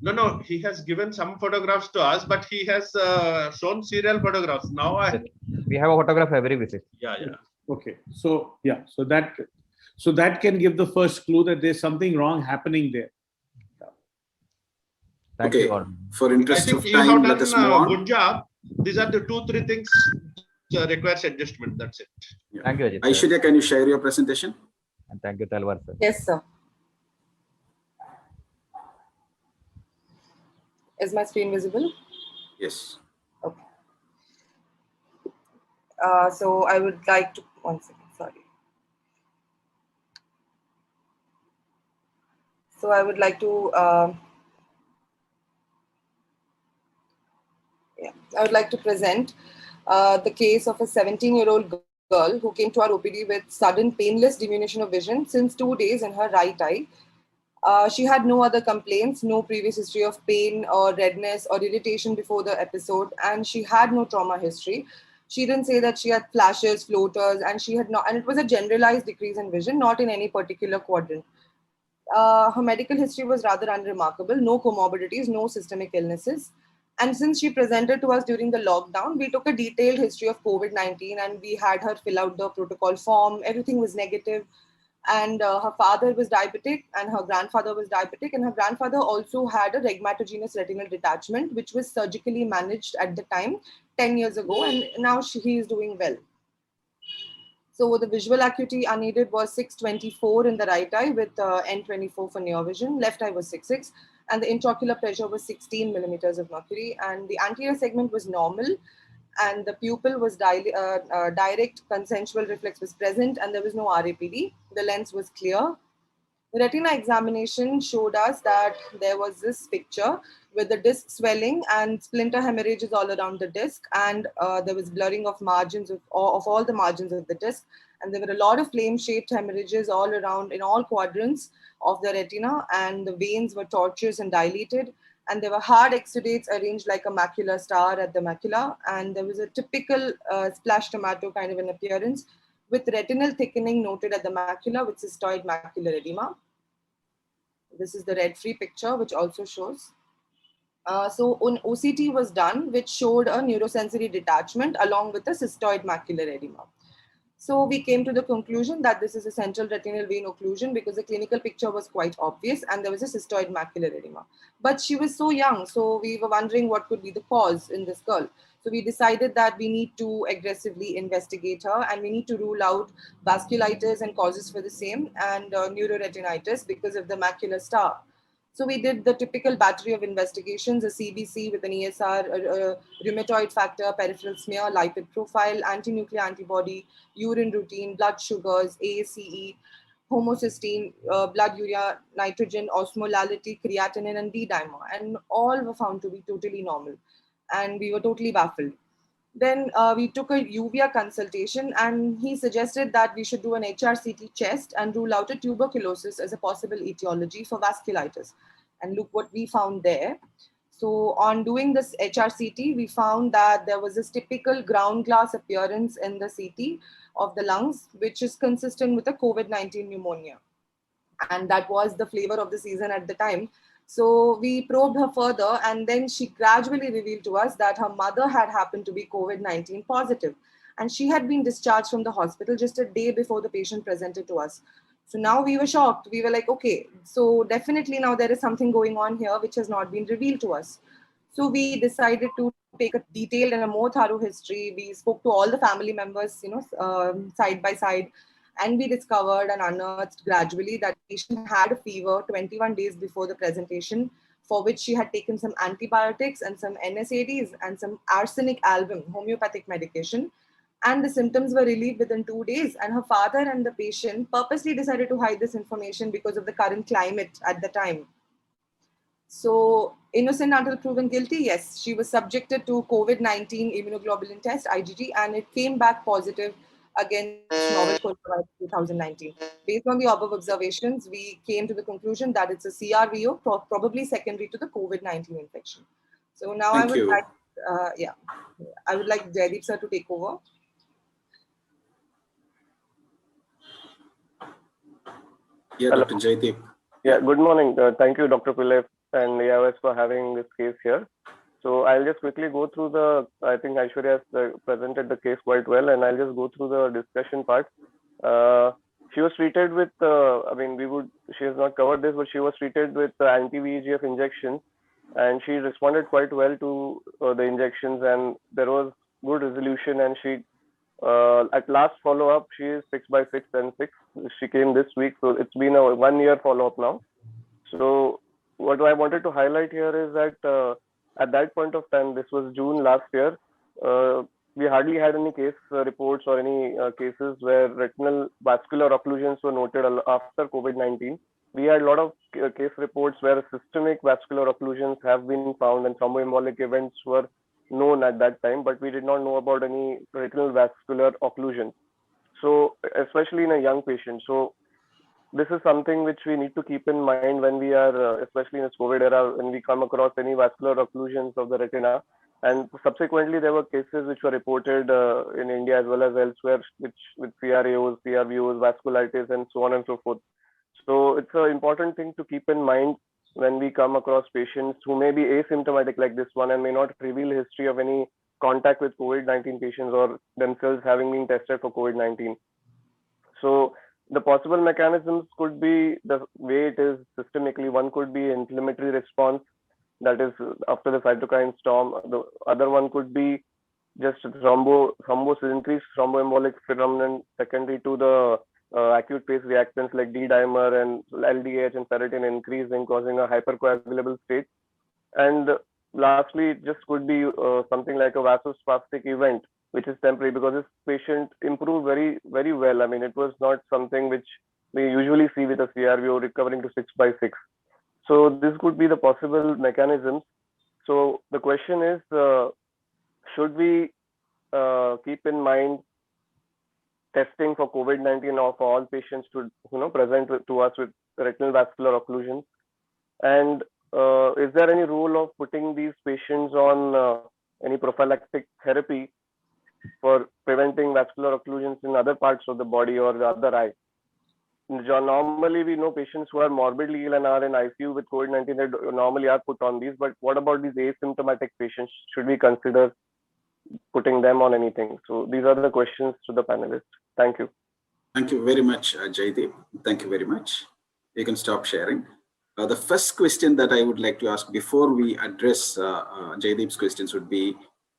F: No, he has given some photographs to us, but he has shown serial photographs. Now
K: we have a photograph every visit.
F: Yeah.
G: Okay, so yeah, so that can give the first clue that there's something wrong happening there.
K: Thank
A: Okay,
K: you.
A: for
F: I
A: interest
F: think
A: of
F: you have
A: time,
F: done
A: let us move on.
F: good job. These are the 2-3 things requires adjustment. That's it.
K: Thank you, Ajit. sir.
A: Aishwarya, can you share your presentation?
K: And thank you, Talwar sir.
L: Yes, sir. Is my screen visible?
A: Yes.
L: Okay. So I would like to, one second, sorry. So I would like to, I would like to present the case of a 17-year-old girl who came to our OPD with sudden painless diminution of vision since 2 days in her right eye. She had no other complaints, no previous history of pain or redness or irritation before the episode, and she had no trauma history. She didn't say that she had flashes, floaters, and she had not, and it was a generalized decrease in vision, not in any particular quadrant. Her medical history was rather unremarkable, no comorbidities, no systemic illnesses. And since she presented to us during the lockdown, we took a detailed history of COVID-19 and we had her fill out the protocol form. Everything was negative. And her father was diabetic and her grandfather was diabetic. And her grandfather also had a rhegmatogenous retinal detachment, which was surgically managed at the time 10 years ago. And now he is doing well. So the visual acuity unaided was 624 in the right eye with N24 for near vision. Left eye was 6.6. And the intraocular pressure was 16 millimeters of mercury. And the anterior segment was normal. And the pupil was direct consensual reflex was present, and there was no RAPD. The lens was clear. The retina examination showed us that there was this picture with the disc swelling and splinter hemorrhages all around the disc, and there was blurring of margins of all the margins of the disc, and there were a lot of flame-shaped hemorrhages all around in all quadrants of the retina, and the veins were tortuous and dilated. And there were hard exudates arranged like a macular star at the macula. And there was a typical splash tomato kind of an appearance with retinal thickening noted at the macula with cystoid macular edema. This is the red-free picture, which also shows. So an OCT was done, which showed a neurosensory detachment along with a cystoid macular edema. So we came to the conclusion that this is a central retinal vein occlusion because the clinical picture was quite obvious and there was a cystoid macular edema. But she was so young, so we were wondering what could be the cause in this girl. So we decided that we need to aggressively investigate her and we need to rule out vasculitis and causes for the same and neuroretinitis because of the macular star. So we did the typical battery of investigations, a CBC with an ESR, a rheumatoid factor, peripheral smear, lipid profile, anti-nuclear antibody, urine routine, blood sugars, ACE, homocysteine, blood urea, nitrogen, osmolality, creatinine, and D-dimer. And all were found to be totally normal. And we were totally baffled. Then we took a UVA consultation and he suggested that we should do an HRCT chest and rule out a tuberculosis as a possible etiology for vasculitis. And look what we found there. So on doing this HRCT, we found that there was this typical ground glass appearance in the CT of the lungs, which is consistent with a COVID-19 pneumonia. And that was the flavor of the season at the time. So we probed her further, and then she gradually revealed to us that her mother had happened to be COVID-19 positive, and she had been discharged from the hospital just a day before the patient presented to us. So now we were shocked. We were like, okay, so definitely now there is something going on here which has not been revealed to us. So we decided to take a detailed and a more thorough history. We spoke to all the family members, side by side, and we discovered and unearthed gradually that the patient had a fever 21 days before the presentation, for which she had taken some antibiotics and some NSAIDs and some arsenic album, homeopathic medication. And the symptoms were relieved within 2 days. And her father and the patient purposely decided to hide this information because of the current climate at the time. So innocent until proven guilty, yes, she was subjected to COVID-19 immunoglobulin test, IgG, and it came back positive against novel coronavirus 2019. Based on the above observations, we came to the conclusion that it's a CRVO, probably secondary to the COVID-19 infection. So now I would like, I would like Jaideep sir to take over.
A: Yeah, Dr. Jaideep.
M: Yeah, good morning. Thank you, Dr. Pillai and AIOS for having this case here. So I'll just quickly go through I think Aishwarya has presented the case quite well, and I'll just go through the discussion part. She was treated with, she has not covered this, but she was treated with anti-VEGF injections, and she responded quite well to the injections, and there was good resolution, and she, at last follow-up, she is 6/6 and 6. She came this week, so it's been a 1-year follow-up now. So what I wanted to highlight here is that at that point of time, this was June last year, we hardly had any case reports or any cases where retinal vascular occlusions were noted after COVID-19. We had a lot of case reports where systemic vascular occlusions have been found and thromboembolic events were known at that time, but we did not know about any retinal vascular occlusion. So especially in a young patient. So this is something which we need to keep in mind when we are, especially in this COVID era, when we come across any vascular occlusions of the retina. And subsequently, there were cases which were reported in India as well as elsewhere, with CRAOs, CRVOs, vasculitis, and so on and so forth. So it's an important thing to keep in mind when we come across patients who may be asymptomatic like this one and may not reveal history of any contact with COVID-19 patients or themselves having been tested for COVID-19. So the possible mechanisms could be the way it is systemically. One could be inflammatory response, that is after the cytokine storm. The other one could be just increased thromboembolic phenomenon secondary to the acute phase reactants like D-dimer and LDH and ferritin increasing, causing a hypercoagulable state. And lastly, it just could be something like a vasospastic event, which is temporary, because this patient improved very, very well. I mean, it was not something which we usually see with a CRVO recovering to 6/6. So this could be the possible mechanisms. So the question is, should we keep in mind testing for COVID-19 or for all patients to present to us with retinal vascular occlusions? And is there any role of putting these patients on any prophylactic therapy for preventing vascular occlusions in other parts of the body or the other eye? Normally, we know patients who are morbidly ill and are in ICU with COVID-19, they normally are put on these. But what about these asymptomatic patients? Should we consider putting them on anything? So these are the questions to the panelists. Thank you.
A: Thank you very much, Jaideep. Thank you very much. You can stop sharing. The first question that I would like to ask before we address Jaideep's questions would be,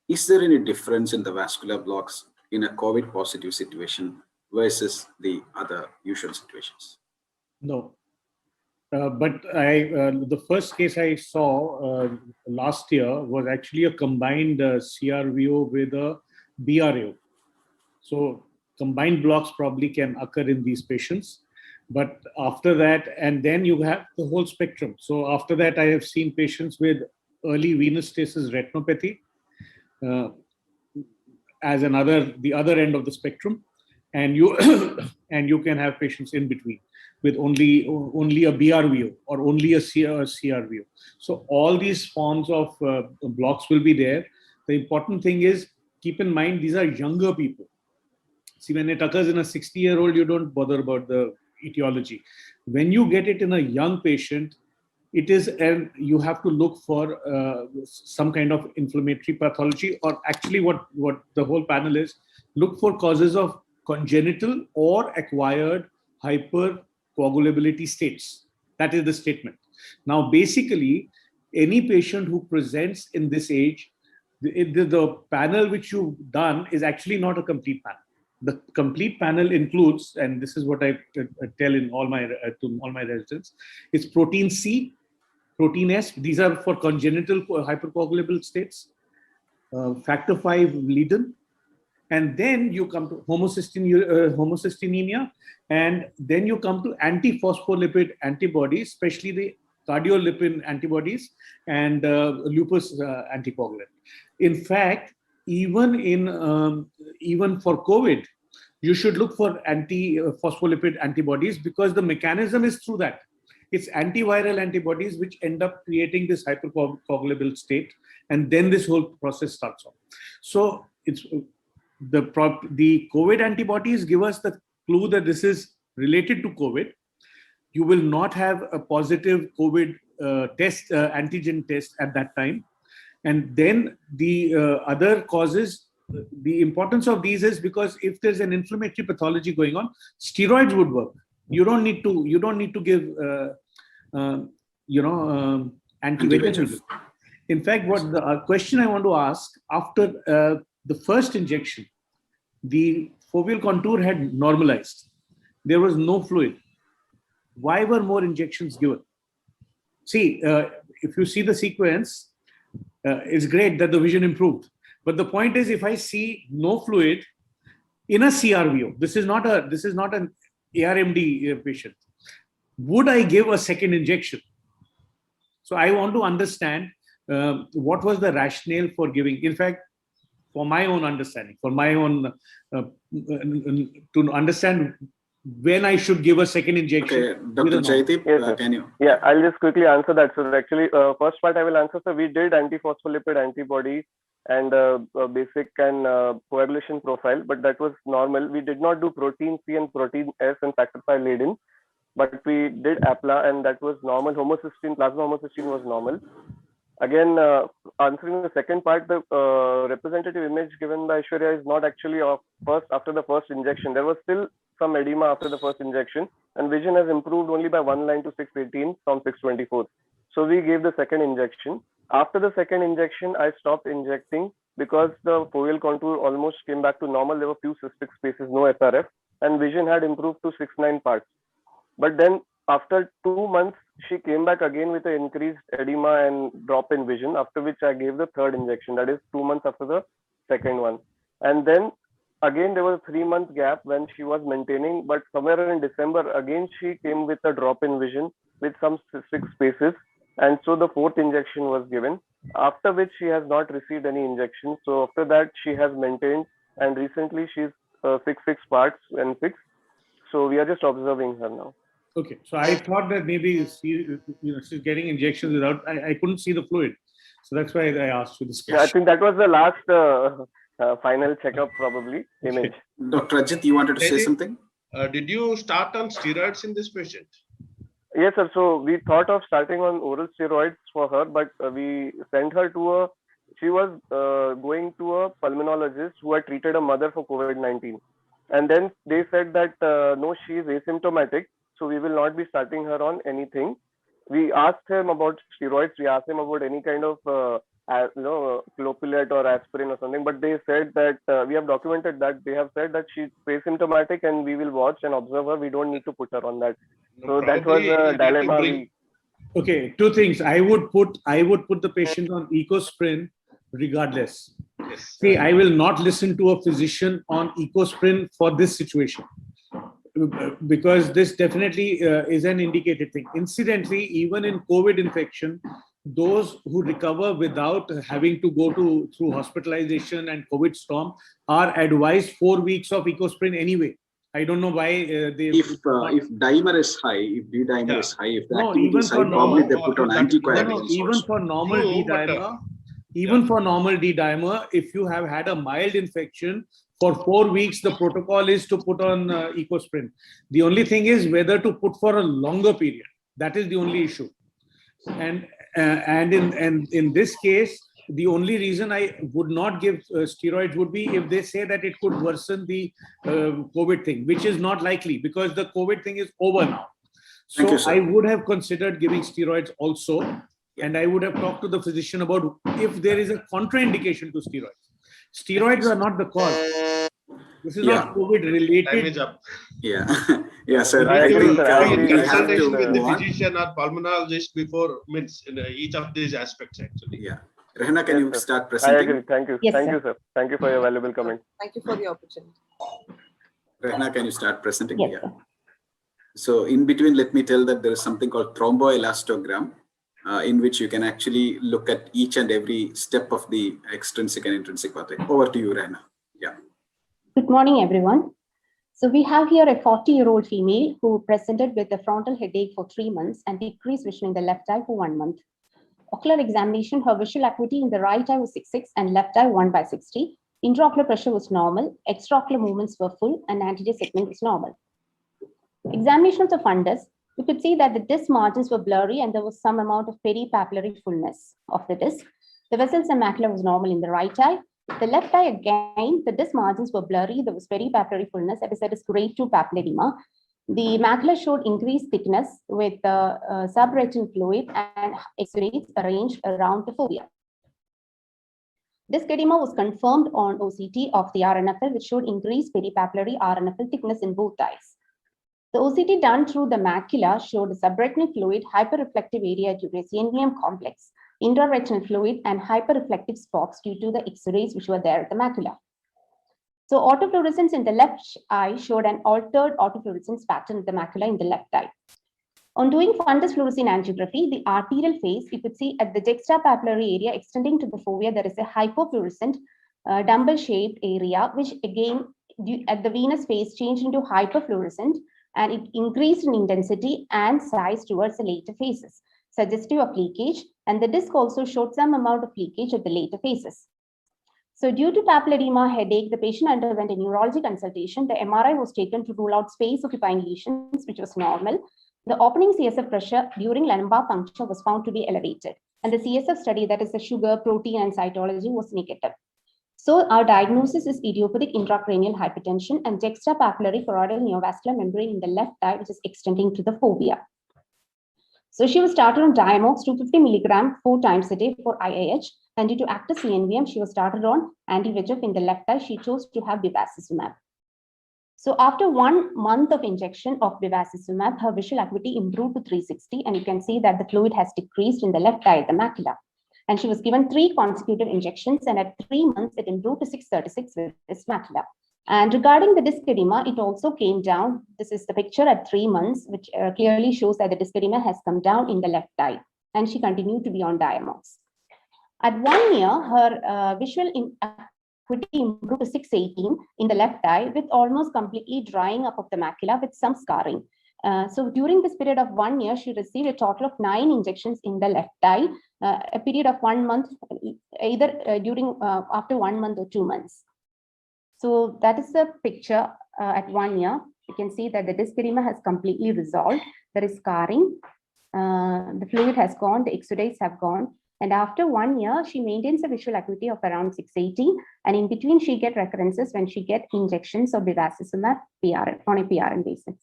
A: is there any difference in the vascular blocks in a COVID positive situation versus the other usual situations?
G: No. But the first case I saw last year was actually a combined CRVO with a BRAO. So combined blocks probably can occur in these patients. But after that, and then you have the whole spectrum. So after that, I have seen patients with early venous stasis retinopathy as the other end of the spectrum. And you and you can have patients in between with only a BRVO or only a CRVO. So all these forms of blocks will be there. The important thing is, keep in mind, these are younger people. See, when it occurs in a 60-year-old, you don't bother about the etiology. When you get it in a young patient, it is, and you have to look for some kind of inflammatory pathology, or actually what the whole panel is, look for causes of congenital or acquired hypercoagulability states. That is the statement. Now, basically, any patient who presents in this age, the panel which you've done is actually not a complete panel. The complete panel includes, and this is what I tell in all my to all my residents, it's protein C, protein S. These are for congenital hypercoagulable states. Factor V Leiden, and then you come to homocystinemia, and then you come to antiphospholipid antibodies, especially the cardiolipin antibodies and lupus anticoagulant. In fact, even for COVID, you should look for antiphospholipid antibodies, because the mechanism is through that. It's antiviral antibodies which end up creating this hypercoagulable state, and then this whole process starts off. So it's the COVID antibodies give us the clue that this is related to COVID. You will not have a positive COVID antigen test at that time. And then the other causes, the importance of these is because if there's an inflammatory pathology going on, steroids would work. You don't need to give anti-VEGF. In fact, what the question I want to ask, after the first injection, the foveal contour had normalized. There was no fluid. Why were more injections given? See, if you see the sequence, it's great that the vision improved. But the point is, if I see no fluid in a CRVO, this is not an ARMD patient, would I give a second injection? So I want to understand what was the rationale for giving. In fact, for my own understanding, for my own to understand when I should give a second injection.
A: Okay, Dr. Jaideep, can you?
M: Yeah, I'll just quickly answer that. So actually, first part I will answer. So we did antiphospholipid antibody and basic and coagulation profile, but that was normal. We did not do protein C and protein S and factor V Leiden, but we did APLA, and that was normal. Homocysteine, plasma homocysteine was normal. Again, answering the second part, the representative image given by Aishwarya is not actually after the first injection. There was still some edema after the first injection, and vision has improved only by 1 line to 618 from 624. So we gave the second injection. After the second injection, I stopped injecting because the foveal contour almost came back to normal. There were few cystic spaces, no SRF, and vision had improved to 6-9 parts. But then after 2 months, she came back again with an increased edema and drop in vision, after which I gave the third injection, that is 2 months after the second one. And then again, there was a 3-month gap when she was maintaining, but somewhere in December, again, she came with a drop in vision with some cystic spaces. And so the fourth injection was given, after which she has not received any injection. So after that, she has maintained, and recently she's 6 parts and fixed. So we are just observing her now.
G: Okay, so I thought that maybe she's getting injections without, I couldn't see the fluid. So that's why I asked you this question.
M: Yeah, I think that was the last final checkup, probably, image.
A: Dr. Ajit, you wanted to say something?
F: Did you start on steroids in this patient?
M: Yes, sir. So we thought of starting on oral steroids for her, but we sent her to she was going to a pulmonologist who had treated a mother for COVID-19. And then they said that, no, she is asymptomatic, so we will not be starting her on anything. We asked him about steroids. We asked him about any kind of, clopidogrel or aspirin or something, but they said that we have documented that they have said that she's asymptomatic and we will watch and observe her. We don't need to put her on that. So that was a dilemma.
G: Okay, two things. I would put the patient on Ecosprin regardless.
F: Yes.
G: See, I will not listen to a physician on Ecosprin for this situation, because this definitely is an indicated thing. Incidentally, even in COVID infection, those who recover without having to go through hospitalization and COVID storm are advised 4 weeks of Ecosprin anyway. I don't know why they.
A: If dimer is high, if D-dimer is high, if the
G: No,
A: activity
G: even
A: is
G: for
A: high, probably
G: normal-
A: they put on anticoagulants.
G: Even
A: also.
G: for normal
F: True,
G: D-dimer, even for normal D-dimer, if you have had a mild infection, for 4 weeks, the protocol is to put on Ecosprin. The only thing is whether to put for a longer period. That is the only issue. And in this case, the only reason I would not give steroids would be if they say that it could worsen the COVID thing, which is not likely because the COVID thing is over now.
A: Thank
G: So
A: you, sir.
G: I would have considered giving steroids also, and I would have talked to the physician about if there is a contraindication to steroids. Steroids are not the cause. This is not COVID
F: Time
G: related.
F: is up.
A: Yeah, yeah, sir.
M: I agree,
A: think
M: sir. I agree.
A: we have
F: Consultation
A: to
F: with the
A: move on.
F: physician or pulmonologist before means in each of these aspects actually.
A: Yeah, Rehna, can you
M: Yes, sir.
A: start
M: I
A: presenting?
M: agree. Thank you.
H: Yes,
M: Thank
H: sir.
M: you, sir. Thank you for your valuable comment.
L: Thank you for the opportunity.
A: Rehna, can you start presenting?
H: Yes,
A: Yeah.
H: sir.
A: So in between, let me tell that there is something called thromboelastogram, in which you can actually look at each and every step of the extrinsic and intrinsic pathway. Over to you, Rehna. Yeah.
N: Good morning, everyone. So we have here a 40-year-old female who presented with a frontal headache for 3 months and decreased vision in the left eye for 1 month. Ocular examination, her visual acuity in the right eye was 6.6 and left eye 1/60. Intraocular pressure was normal, extraocular movements were full, and anterior segment was normal. Examination of the fundus, you could see that the disc margins were blurry and there was some amount of peripapillary fullness of the disc. The vessels and macula was normal in the right eye. The left eye, again, the disc margins were blurry. There was peripapillary fullness. That is, that is grade 2 papilledema. The macula showed increased thickness with subretinal fluid and X-rays arranged around the fovea. Disc edema was confirmed on OCT of the RNFL, which showed increased peripapillary RNFL thickness in both eyes. The OCT done through the macula showed subretinal fluid, hyperreflective area due to CNVM complex, intraretinal fluid, and hyperreflective spots due to the X-rays which were there at the macula. So autofluorescence in the left eye showed an altered autofluorescence pattern in the macula in the left eye. On doing fundus fluorescein angiography, the arterial phase, you could see at the juxtapapillary area extending to the fovea, there is a hypofluorescent dumbbell-shaped area, which again, at the venous phase, changed into hyperfluorescent, and it increased in intensity and size towards the later phases, suggestive of leakage, and the disc also showed some amount of leakage at the later phases. So due to papilledema headache, the patient underwent a neurology consultation. The MRI was taken to rule out space-occupying lesions, which was normal. The opening CSF pressure during lumbar puncture was found to be elevated, and the CSF study, that is the sugar, protein, and cytology, was negative. So our diagnosis is idiopathic intracranial hypertension and juxtapapillary choroidal neovascular membrane in the left eye, which is extending to the fovea. So she was started on Diamox 250 milligram 4 times a day for IIH, and due to active CNVM, she was started on anti-VEGF in the left eye. She chose to have bevacizumab. So after 1 month of injection of bevacizumab, her visual acuity improved to 360, and you can see that the fluid has decreased in the left eye at the macula. And she was given 3 consecutive injections, and at 3 months, it improved to 636 with this macula. And regarding the disc edema, it also came down. This is the picture at 3 months, which clearly shows that the disc edema has come down in the left eye, and she continued to be on Diamox. At 1 year, her visual acuity improved to 618 in the left eye, with almost completely drying up of the macula with some scarring. So during this period of 1 year, she received a total of 9 injections in the left eye, a period of 1 month, either after 1 month or 2 months. So that is the picture at 1 year. You can see that the disc edema has completely resolved. There is scarring. The fluid has gone, the exudates have gone. And after 1 year, she maintains a visual acuity of around 680. And in between, she gets recurrences when she gets injections of bevacizumab PRN, on a PRN basis.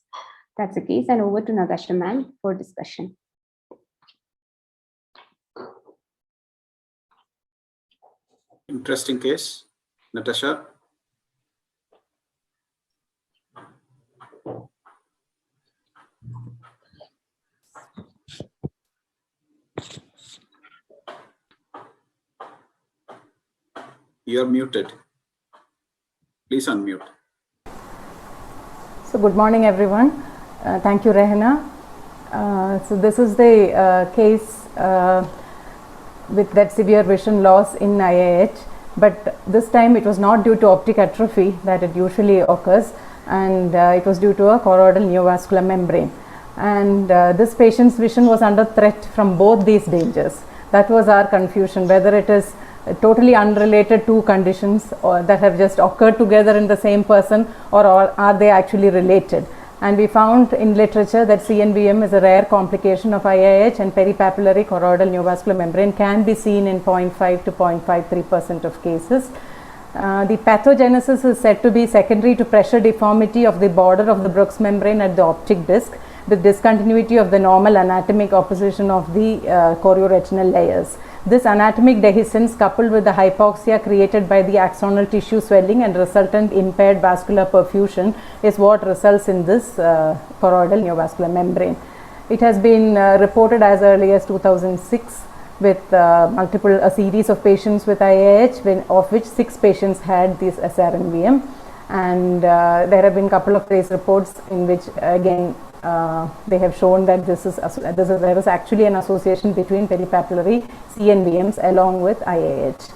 N: That's the case. And over to Natasha ma'am for discussion.
A: Interesting case. Natasha. You're muted. Please unmute.
O: So good morning, everyone. Thank you, Rehna. So this is the case with that severe vision loss in IIH, but this time it was not due to optic atrophy that it usually occurs. and it was due to a choroidal neovascular membrane. And this patient's vision was under threat from both these dangers. That was our confusion, whether it is totally unrelated two conditions or that have just occurred together in the same person, or are they actually related. And we found in literature that CNVM is a rare complication of IIH, and peripapillary choroidal neovascular membrane can be seen in 0.5 to 0.53% of cases. The pathogenesis is said to be secondary to pressure deformity of the border of the Brooks membrane at the optic disc, with discontinuity of the normal anatomic opposition of the chorioretinal layers. This anatomic dehiscence, coupled with the hypoxia created by the axonal tissue swelling and resultant impaired vascular perfusion, is what results in this choroidal neovascular membrane. It has been reported as early as 2006 with a series of patients with IIH, of which 6 patients had this SRNVM, and there have been a couple of case reports in which again they have shown that there is actually an association between peripapillary CNVMs along with IIH.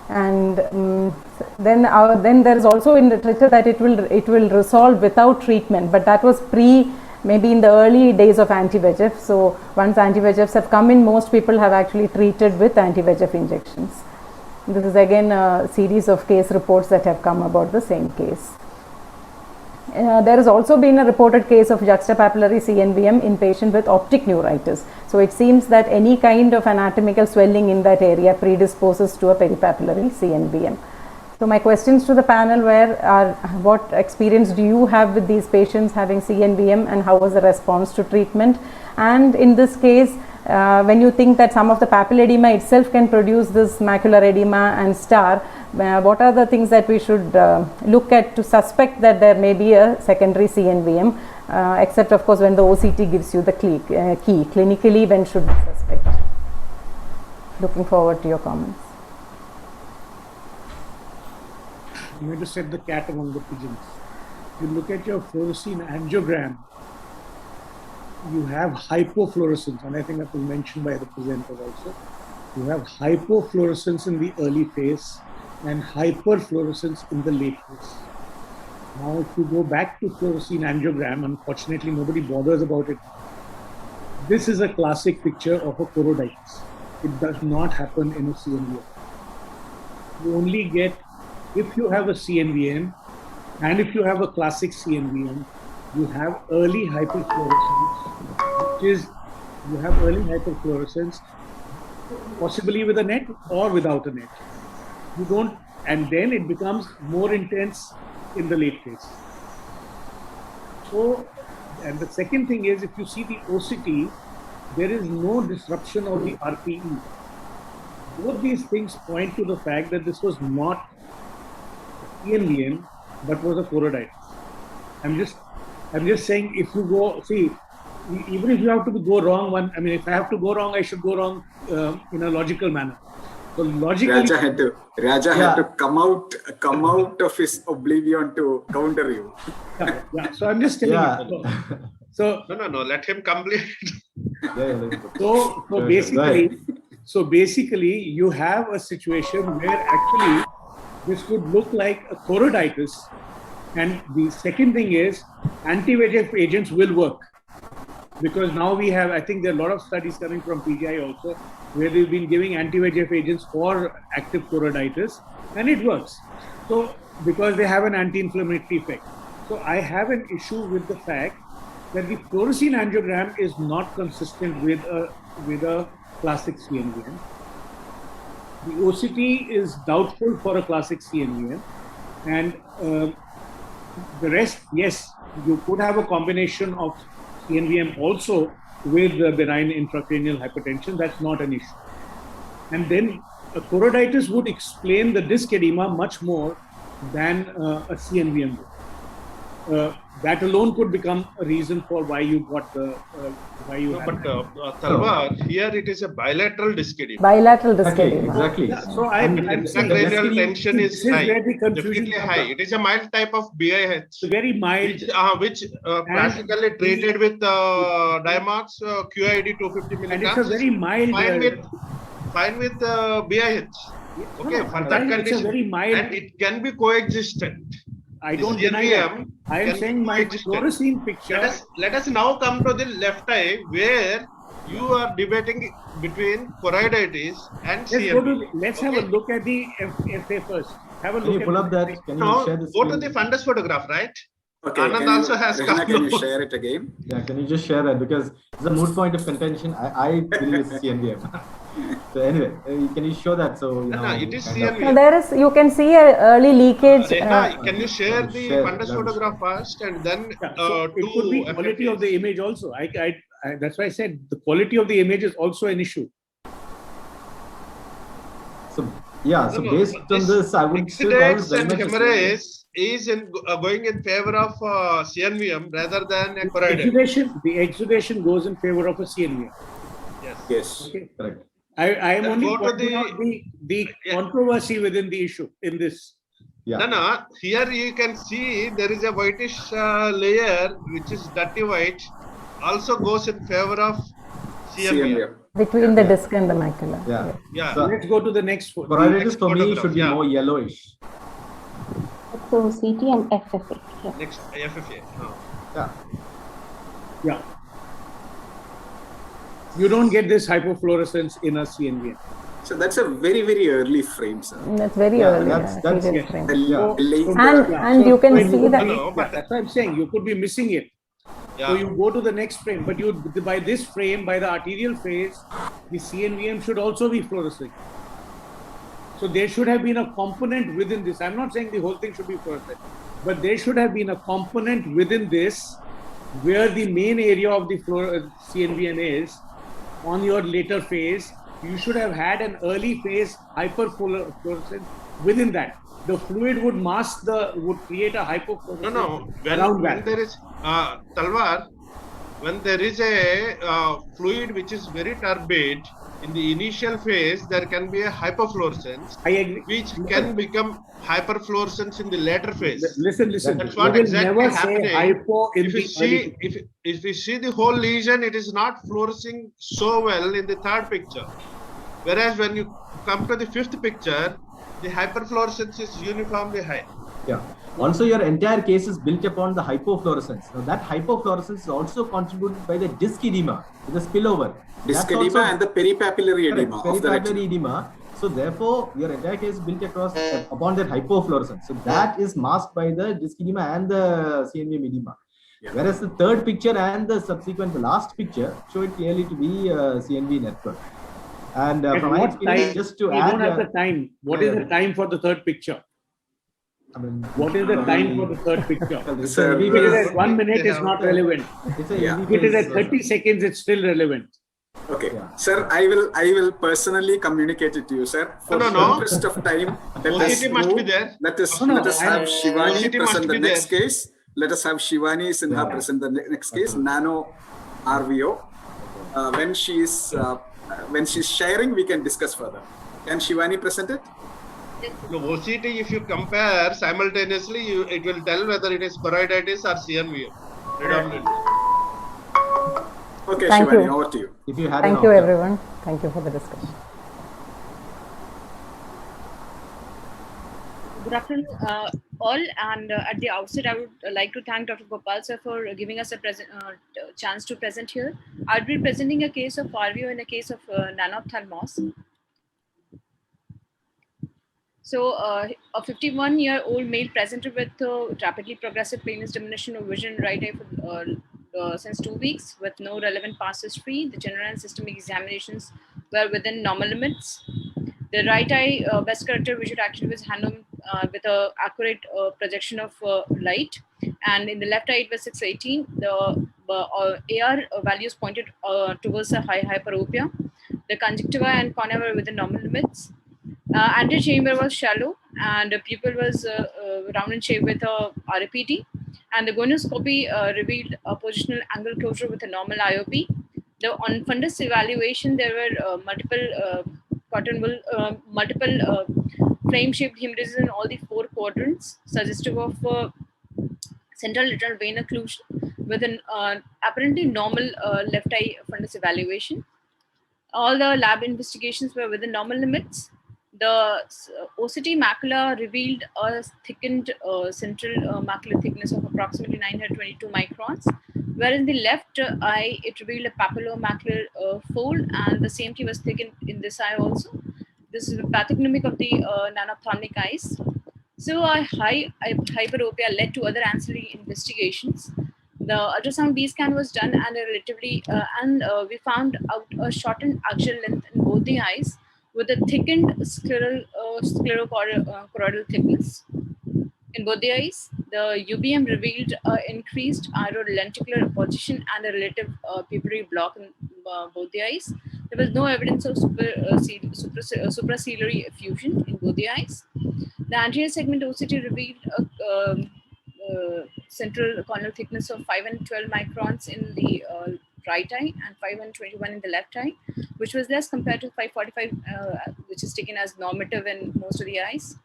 O: And then there is also in the literature that it will resolve without treatment, but that was maybe in the early days of anti-VEGF. So once anti-VEGFs have come in, most people have actually treated with anti-VEGF injections. This is again a series of case reports that have come about the same case. There has also been a reported case of juxtapapillary CNVM in patient with optic neuritis. So it seems that any kind of anatomical swelling in that area predisposes to a peripapillary CNVM. So my questions to the panel were, what experience do you have with these patients having CNVM, and how was the response to treatment? And in this case, when you think that some of the papilledema itself can produce this macular edema and star, what are the things that we should look at to suspect that there may be a secondary CNVM, except of course when the OCT gives you the key. Clinically, when should we suspect? Looking forward to your comments.
G: I'm going to set the cat among the pigeons. You look at your fluorescein angiogram, you have hypofluorescence, and I think that was mentioned by the presenter also. You have hypofluorescence in the early phase and hyperfluorescence in the late phase. Now, if you go back to fluorescein angiogram, unfortunately nobody bothers about it. This is a classic picture of a choroiditis. It does not happen in a CNVM. You only get, if you have a CNVM and if you have a classic CNVM, you have early hyperfluorescence, which is, you have early hyperfluorescence, possibly with a net or without a net. You don't, and then it becomes more intense in the late phase. So, and the second thing is, if you see the OCT, there is no disruption of the RPE. Both these things point to the fact that this was not CNVM, but was a choroiditis. I'm just saying, if you go, see, even if you have to go wrong one, I mean, if I have to go wrong, I should go wrong in a logical manner. So logically,
A: Raja had to come out of his oblivion to counter you.
G: Yeah. So I'm just telling you. So
F: no, let him complete.
G: So basically, you have a situation where actually this could look like a choroiditis. And the second thing is, anti-VEGF agents will work. Because now we have, I think there are a lot of studies coming from PGI also, where they've been giving anti-VEGF agents for active choroiditis, and it works. So, because they have an anti-inflammatory effect. So I have an issue with the fact that the fluorescein angiogram is not consistent with a classic CNVM. The OCT is doubtful for a classic CNVM, and the rest, yes, you could have a combination of CNVM also with benign intracranial hypertension. That's not an issue. And then a choroiditis would explain the disc edema much more than a CNVM would. That alone could become a reason for why you got the
F: Talwar, here it is a bilateral disc edema.
O: Bilateral disc edema.
E: Exactly.
G: Yeah, so
F: intracranial tension is high.
G: Definitely
F: high. It is a mild type of BIH.
G: Very mild.
F: Which classically treated with Diamox QID 250 milligrams.
G: And it's a very mild.
F: Fine with BIH. Okay, for that condition.
G: Very mild.
F: And it can be coexistent.
G: I
F: The
G: don't deny that.
F: CNVM
G: I am
F: can
G: saying my
F: existed.
G: fluorescein picture.
F: Let us now come to the left eye where you are debating between choroiditis and
G: Let's go to.
F: CNV.
G: Let's have a look at the FA first. Have a
E: Can
G: look
E: you
G: at
E: pull up
G: the
E: that? Can you
F: Now
E: share the
F: go to
E: screen?
F: the fundus photograph, right?
A: Okay,
F: Anand
A: can
F: also
A: you,
F: has
A: Rehana,
F: come.
A: can you share it again?
E: Yeah, can you just share that, because it's a moot point of contention. I believe it's CNVM. So anyway, can you show that? So you know,
F: No, it is
E: kind of-
F: CNV.
O: So there is, you can see a early leakage.
F: Rehana, can you share the
E: share,
F: fundus
E: that was-
F: photograph first and then
G: So it could be quality of the image also. That's why I said the quality of the image is also an issue.
E: So yeah, so
F: No,
E: based on this, I would still call it
F: exudates
E: very
F: and
E: much a
F: hemorrhage is in going in favor of CNVM rather than a choroidal.
G: The exudation goes in favor of a CNVM.
F: Yes.
A: Yes.
G: Okay.
E: Correct.
G: I am
F: Then
G: only
F: go to
G: pointing out the controversy within the issue in this.
E: Yeah.
F: No, here you can see there is a whitish layer which is dirty white, also goes in favor of CNVM.
O: Between the disc and the macula.
E: Yeah.
F: Yeah.
E: So
G: Let's go to the next.
E: choroiditis for me
F: photograph,
E: should be
F: yeah.
E: more yellowish.
N: So CT and FFA. Yeah.
F: Next FFA.
E: Yeah.
G: Yeah. You don't get this hypofluorescence in a CNVM.
A: So that's a very, very early frame, sir.
O: That's very
E: Yeah,
O: early.
E: that's
O: serious frame. And you can see that.
G: That's what I'm saying. You could be missing it.
F: Yeah.
G: So you go to the next frame, but you by this frame, by the arterial phase, the CNVM should also be fluorescent. So there should have been a component within this. I'm not saying the whole thing should be fluorescent, but there should have been a component within this where the main area of the CNVM is on your later phase. You should have had an early phase hyperfluorescence within that. The fluid would would create a hypofluorescence.
F: No.
G: around
F: When
G: that.
F: there is Talwar, when there is a fluid which is very turbid in the initial phase, there can be a hypofluorescence,
G: I agree.
F: which can become hyperfluorescence in the later phase.
G: Listen.
F: That's
G: You
F: what
G: will
F: exactly
G: never say
F: happening.
G: hypo in
F: If you
G: the
F: see, if you see the whole lesion, it is not fluorescing so well in the third picture. Whereas when you come to the fifth picture, the hyperfluorescence is uniformly high.
E: Yeah. Also, your entire case is built upon the hypofluorescence. Now, that hypofluorescence is also contributed by the disc edema, the spillover.
A: Disc
E: That's
A: edema
E: also-
A: and the peripapillary
E: Correct,
A: edema of the retina.
E: peripapillary edema. So therefore, your entire case is built across upon that hypofluorescence. So that is masked by the disc edema and the CNVM edema.
A: Yeah.
E: Whereas the third picture and the subsequent, the last picture, show it clearly to be CNV network. And
G: At
E: from my
G: what
E: experience,
G: time?
E: just to
G: We
E: add,
G: don't have the time. What is the time for the third picture?
E: I mean,
G: What is the time for the third picture?
E: it's
A: Sir,
E: a
G: If it is at 1 minute, it's not relevant.
E: It's a
A: Yeah.
E: EV
G: If it is at
E: phase,
G: 30 seconds, it's still relevant.
A: Okay,
E: Yeah.
A: sir, I will personally communicate it to you, sir. For
F: No.
A: the interest of time, let us
F: OCT must be
A: move.
F: there.
A: Let us
G: No,
A: let us have Shivani
F: OCT must
A: present the
F: be
A: next case. Let us have Shivani Sinha
E: Yeah.
A: present the next case. Nano RVO. When she's sharing, we can discuss further. Can Shivani present it?
F: The OCT, if you compare simultaneously, it will tell whether it is choroiditis or CNVM. Predominantly.
A: Okay,
O: Thank
A: Shivani,
O: you.
A: over to you.
E: If you had
O: Thank
E: an
O: you,
E: option.
O: everyone. Thank you for the discussion.
P: Good afternoon, all. And at the outset, I would like to thank Dr. Gopal sir for giving us a chance to present here. I'll be presenting a case of RVO and a case of nanophthalmos. So, a 51-year-old male presented with rapidly progressive painless diminution of vision right eye for, since 2 weeks with no relevant past history. The general and systemic examinations were within normal limits. The right eye best corrected visual acuity was handled with an accurate projection of light, and in the left eye it was 618. The AR values pointed towards a high hyperopia. The conjunctiva and cornea were within normal limits. Anterior chamber was shallow, and the pupil was round in shape with a RPD, and the gonioscopy revealed a positional angle closure with a normal IOP. On fundus evaluation, there were multiple flame-shaped hemorrhages in all the 4 quadrants, suggestive of central lateral vein occlusion with an apparently normal left eye fundus evaluation. All the lab investigations were within normal limits. The OCT macula revealed a thickened central macular thickness of approximately 922 microns, whereas in the left eye, it revealed a papillomacular fold, and the CMT was thickened in this eye also. This is pathognomic of the nanophthalmic eyes. So a high hyperopia led to other ancillary investigations. The ultrasound B scan was done and we found out a shortened axial length in both the eyes with a thickened sclerochoroidal thickness. In both the eyes, the UBM revealed increased irodolenticular opposition and a relative pupillary block in both the eyes. There was no evidence of supraciliary effusion in both the eyes. The anterior segment OCT revealed a central corneal thickness of 5 and 12 microns in the right eye and 5 and 21 in the left eye, which was less compared to 545, which is taken as normative in most of the eyes.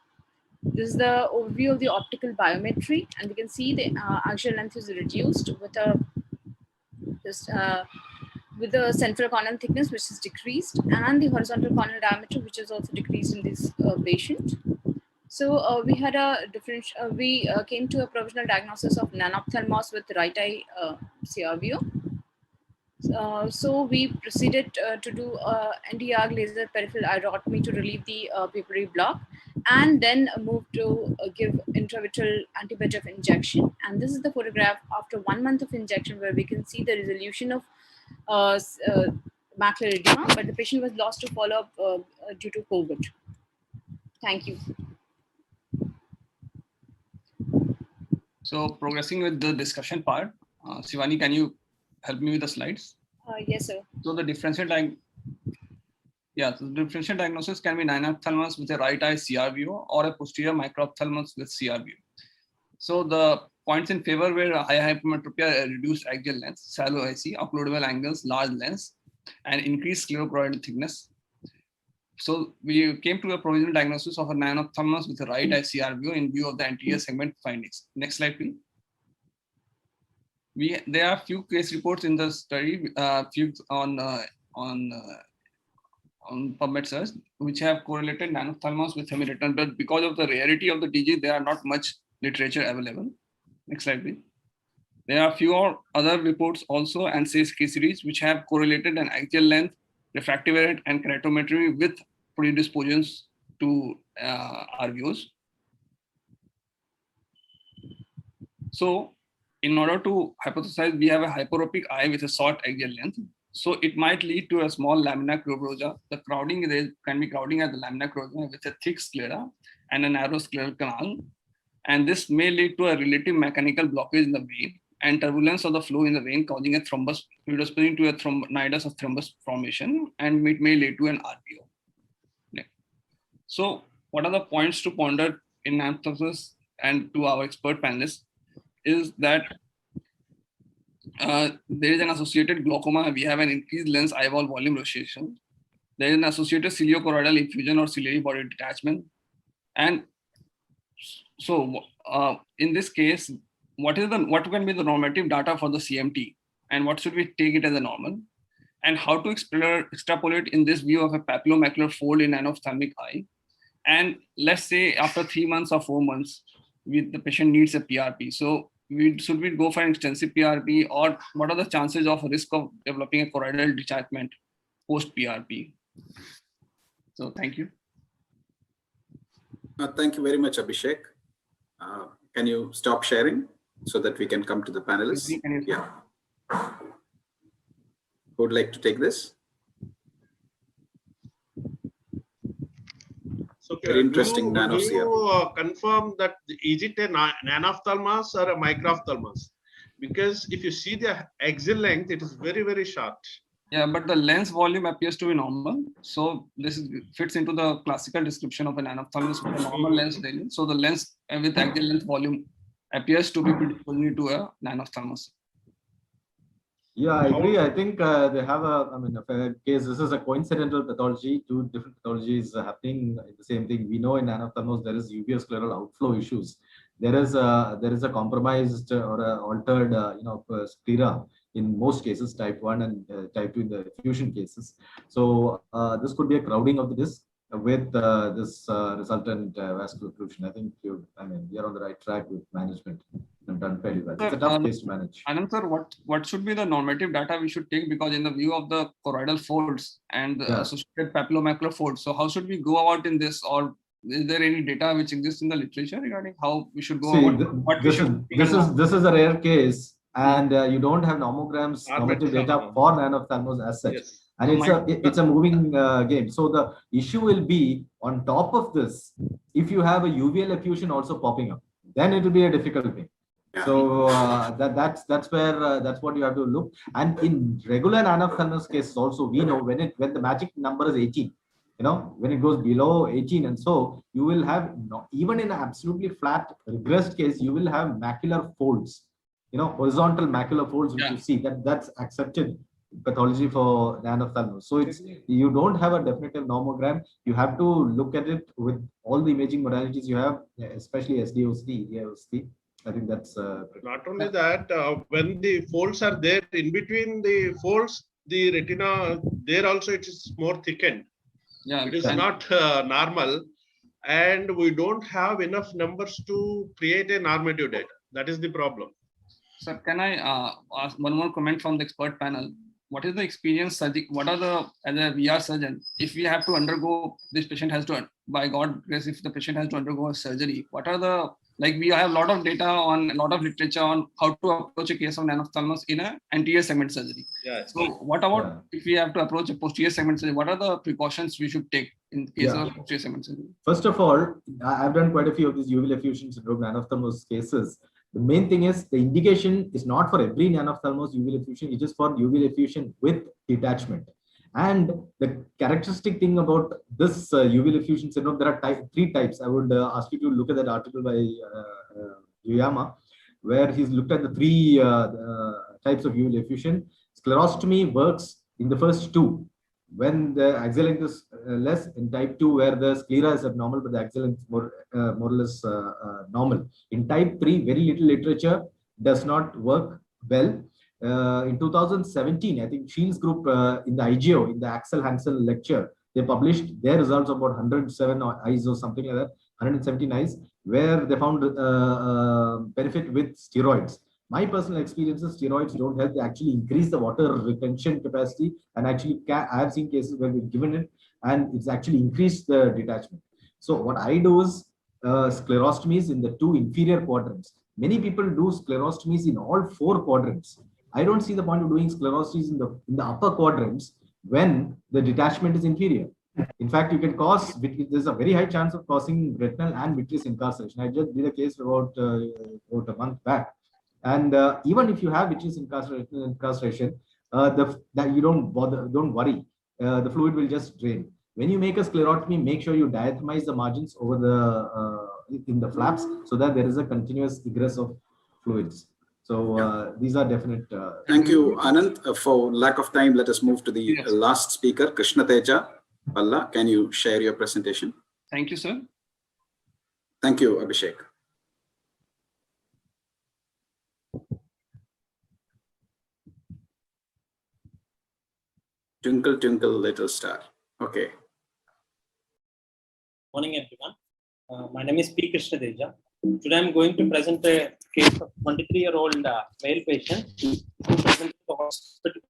P: This is the overview of the optical biometry, and we can see the axial length is reduced with the central corneal thickness, which is decreased, and the horizontal corneal diameter, which is also decreased in this patient. So we had a different. We came to a provisional diagnosis of nanophthalmos with right eye CRVO. So we proceeded to do Nd:YAG laser peripheral iridotomy to relieve the pupillary block, and then moved to give intravitreal anti-VEGF injection. And this is the photograph after 1 month of injection, where we can see the resolution of macular edema, but the patient was lost to follow-up due to COVID. Thank you.
Q: So progressing with the discussion part, Shivani, can you help me with the slides?
P: Yes, sir.
Q: So the differential diagnosis can be nanophthalmos with a right eye CRVO or a posterior microphthalmos with CRVO. So the points in favor were high hypermetropia, reduced axial length, shallow IC, occludable angles, large lens, and increased sclerochoroidal thickness. So we came to a provisional diagnosis of a nanophthalmos with a right eye CRVO in view of the anterior segment findings. Next slide, please. There are few case reports in the study, few on PubMed search, which have correlated nanophthalmos with hemiretinal, but because of the rarity of the disease, there are not much literature available. Next slide, please. There are few other reports also and case series which have correlated an axial length, refractive error, and keratometry with predispositions to RVOs. So in order to hypothesize, we have a hyperopic eye with a short axial length. So it might lead to a small lamina cribrosa. The crowding can be crowding at the lamina cribrosa with a thick sclera and a narrow scleral canal. And this may lead to a relative mechanical blockage in the vein and turbulence of the flow in the vein, causing a thrombus, predisposing to a nidus of thrombus formation, and it may lead to an RVO. Yeah. So what are the points to ponder in nanophthalmos and to our expert panelists is that there is an associated glaucoma. We have an increased lens eyeball volume rotation. There is an associated ciliochoroidal effusion or ciliary body detachment. And so in this case, what can be the normative data for the CMT, and what should we take it as a normal, and how to extrapolate in this view of a papillomacular fold in nanophthalmic eye. And let's say after 3 months or 4 months, the patient needs a PRP. So should we go for an extensive PRP, or what are the chances of risk of developing a choroidal detachment post PRP? So thank you.
A: Thank you very much, Abhishek. Can you stop sharing so that we can come to the panelists? Yeah. Who would like to take this?
F: So
A: very interesting nanos here.
F: Confirm that is it a nanophthalmos or a microphthalmos? Because if you see the axial length, it is very, very short.
Q: Yeah, but the lens volume appears to be normal. So this fits into the classical description of an nanophthalmos with a normal lens. So the lens with axial length volume appears to be predisposing to a nanophthalmos.
E: Yeah, I agree. I think they have a case. This is a coincidental pathology. Two different pathologies happening the same thing. We know in nanophthalmos there is uveoscleral outflow issues. There is a compromised or altered sclera in most cases, type 1 and type 2 in the effusion cases. So this could be a crowding of the disc. with this resultant vascular occlusion. I think you're on the right track with management and done fairly well. It's a tough case to manage.
Q: Anand sir, what should be the normative data we should take, because in the view of the choroidal folds and the associated papillomacular folds, so how should we go about in this, or is there any data which exists in the literature regarding how we should go about
E: this is a rare case, and you don't have normative data for nanophthalmos as such. Yes. And it's a moving game. So the issue will be on top of this, if you have a uveal effusion also popping up, then it will be a difficult thing. Yeah. So that's what you have to look. And in regular nanophthalmos cases also, we know when the magic number is 18, when it goes below 18, and so you will have, even in an absolutely flat regressed case, you will have macular folds, horizontal macular folds, which you see that's accepted pathology for nanophthalmos. So you don't have a definitive nomogram. You have to look at it with all the imaging modalities you have, especially SDOCT, EOCT. I think that's
F: not only that. When the folds are there, in between the folds, the retina there also it is more thickened. Yeah, it is not normal, and we don't have enough numbers to create a normative data. That is the problem.
Q: Sir, can I ask one more comment from the expert panel? What is the experience? What are the, as a VR surgeon, if we have to undergo, this patient has to, by God grace, if the patient has to undergo a surgery, what are the, like we have a lot of data on, a lot of literature on how to approach a case of nanophthalmos in an anterior segment surgery. Yeah. So what about if we have to approach a posterior segment surgery? What are the precautions we should take in case of posterior segment surgery?
E: First of all, I've done quite a few of these uveal effusion syndrome nanophthalmos cases. The main thing is the indication is not for every nanophthalmos uveal effusion, it is for uveal effusion with detachment. And the characteristic thing about this uveal effusion syndrome, there are three types. I would ask you to look at that article by Yuyama, where he's looked at the three types of uveal effusion. Sclerostomy works in the first two, when the axial length is less. In type 2, where the sclera is abnormal but the axial length is more or less normal. In type 3, very little literature, does not work well. In 2017, I think Shields group in the IGO, in the Axel Hansel lecture, they published their results about 107 eyes or something like that, 117 eyes, where they found benefit with steroids. My personal experience is steroids don't help. They actually increase the water retention capacity, and actually I have seen cases where we've given it and it's actually increased the detachment. So what I do is sclerostomies in the two inferior quadrants. Many people do sclerostomies in all four quadrants. I don't see the point of doing sclerostomies in the upper quadrants when the detachment is inferior. In fact, you can cause, there's a very high chance of causing retinal and vitreous incarceration. I just did a case about a month back. And even if you have vitreous incarceration, that you don't worry. The fluid will just drain. When you make a sclerotomy, make sure you diathemize the margins over in the flaps so that there is a continuous egress of fluids. So these are definite.
A: Thank you, Anand. For lack of time, let us move to the last speaker, Krishna Teja Palla. Can you share your presentation?
Q: Thank you, sir.
A: Thank you, Abhishek. Twinkle, twinkle, little star. Okay.
R: Morning, everyone. My name is P. Krishna Teja. Today, I'm going to present a case of 23-year-old male patient who presented to the hospital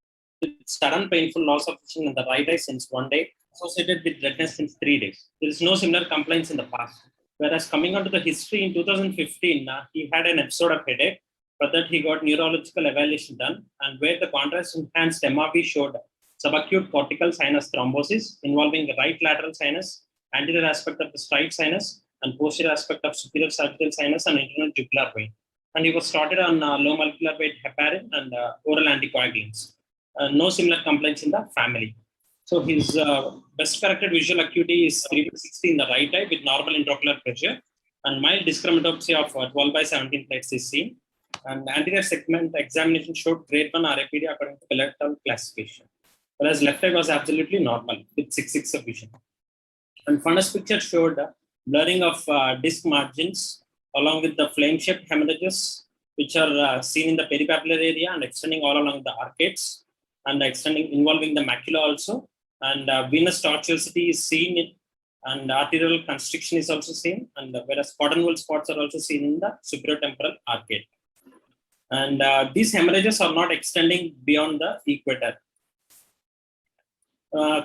R: with sudden painful loss of vision in the right eye since 1 day, associated with redness since 3 days. There is no similar complaints in the past. Whereas coming on to the history in 2015, he had an episode of headache. For that, he got neurological evaluation done, and where the contrast-enhanced MRP showed subacute cortical sinus thrombosis involving the right lateral sinus, anterior aspect of the stride sinus, and posterior aspect of superior sagittal sinus and internal jugular vein. And he was started on low molecular weight heparin and oral anticoagulants. No similar complaints in the family. So his best corrected visual acuity is 3/60 in the right eye with normal intraocular pressure, and mild dyschromatopsia of 12/17 plates is seen. And anterior segment examination showed grade 1 RAPD according to Pelletel classification. Whereas left eye was absolutely normal with 6/6 of vision. And fundus picture showed blurring of disc margins along with the flame-shaped hemorrhages, which are seen in the peripapillary area and extending all along the arcades and involving the macula also. And venous tortuosity is seen and arterial constriction is also seen, and whereas cotton wool spots are also seen in the superior-temporal arcade. And these hemorrhages are not extending beyond the equator.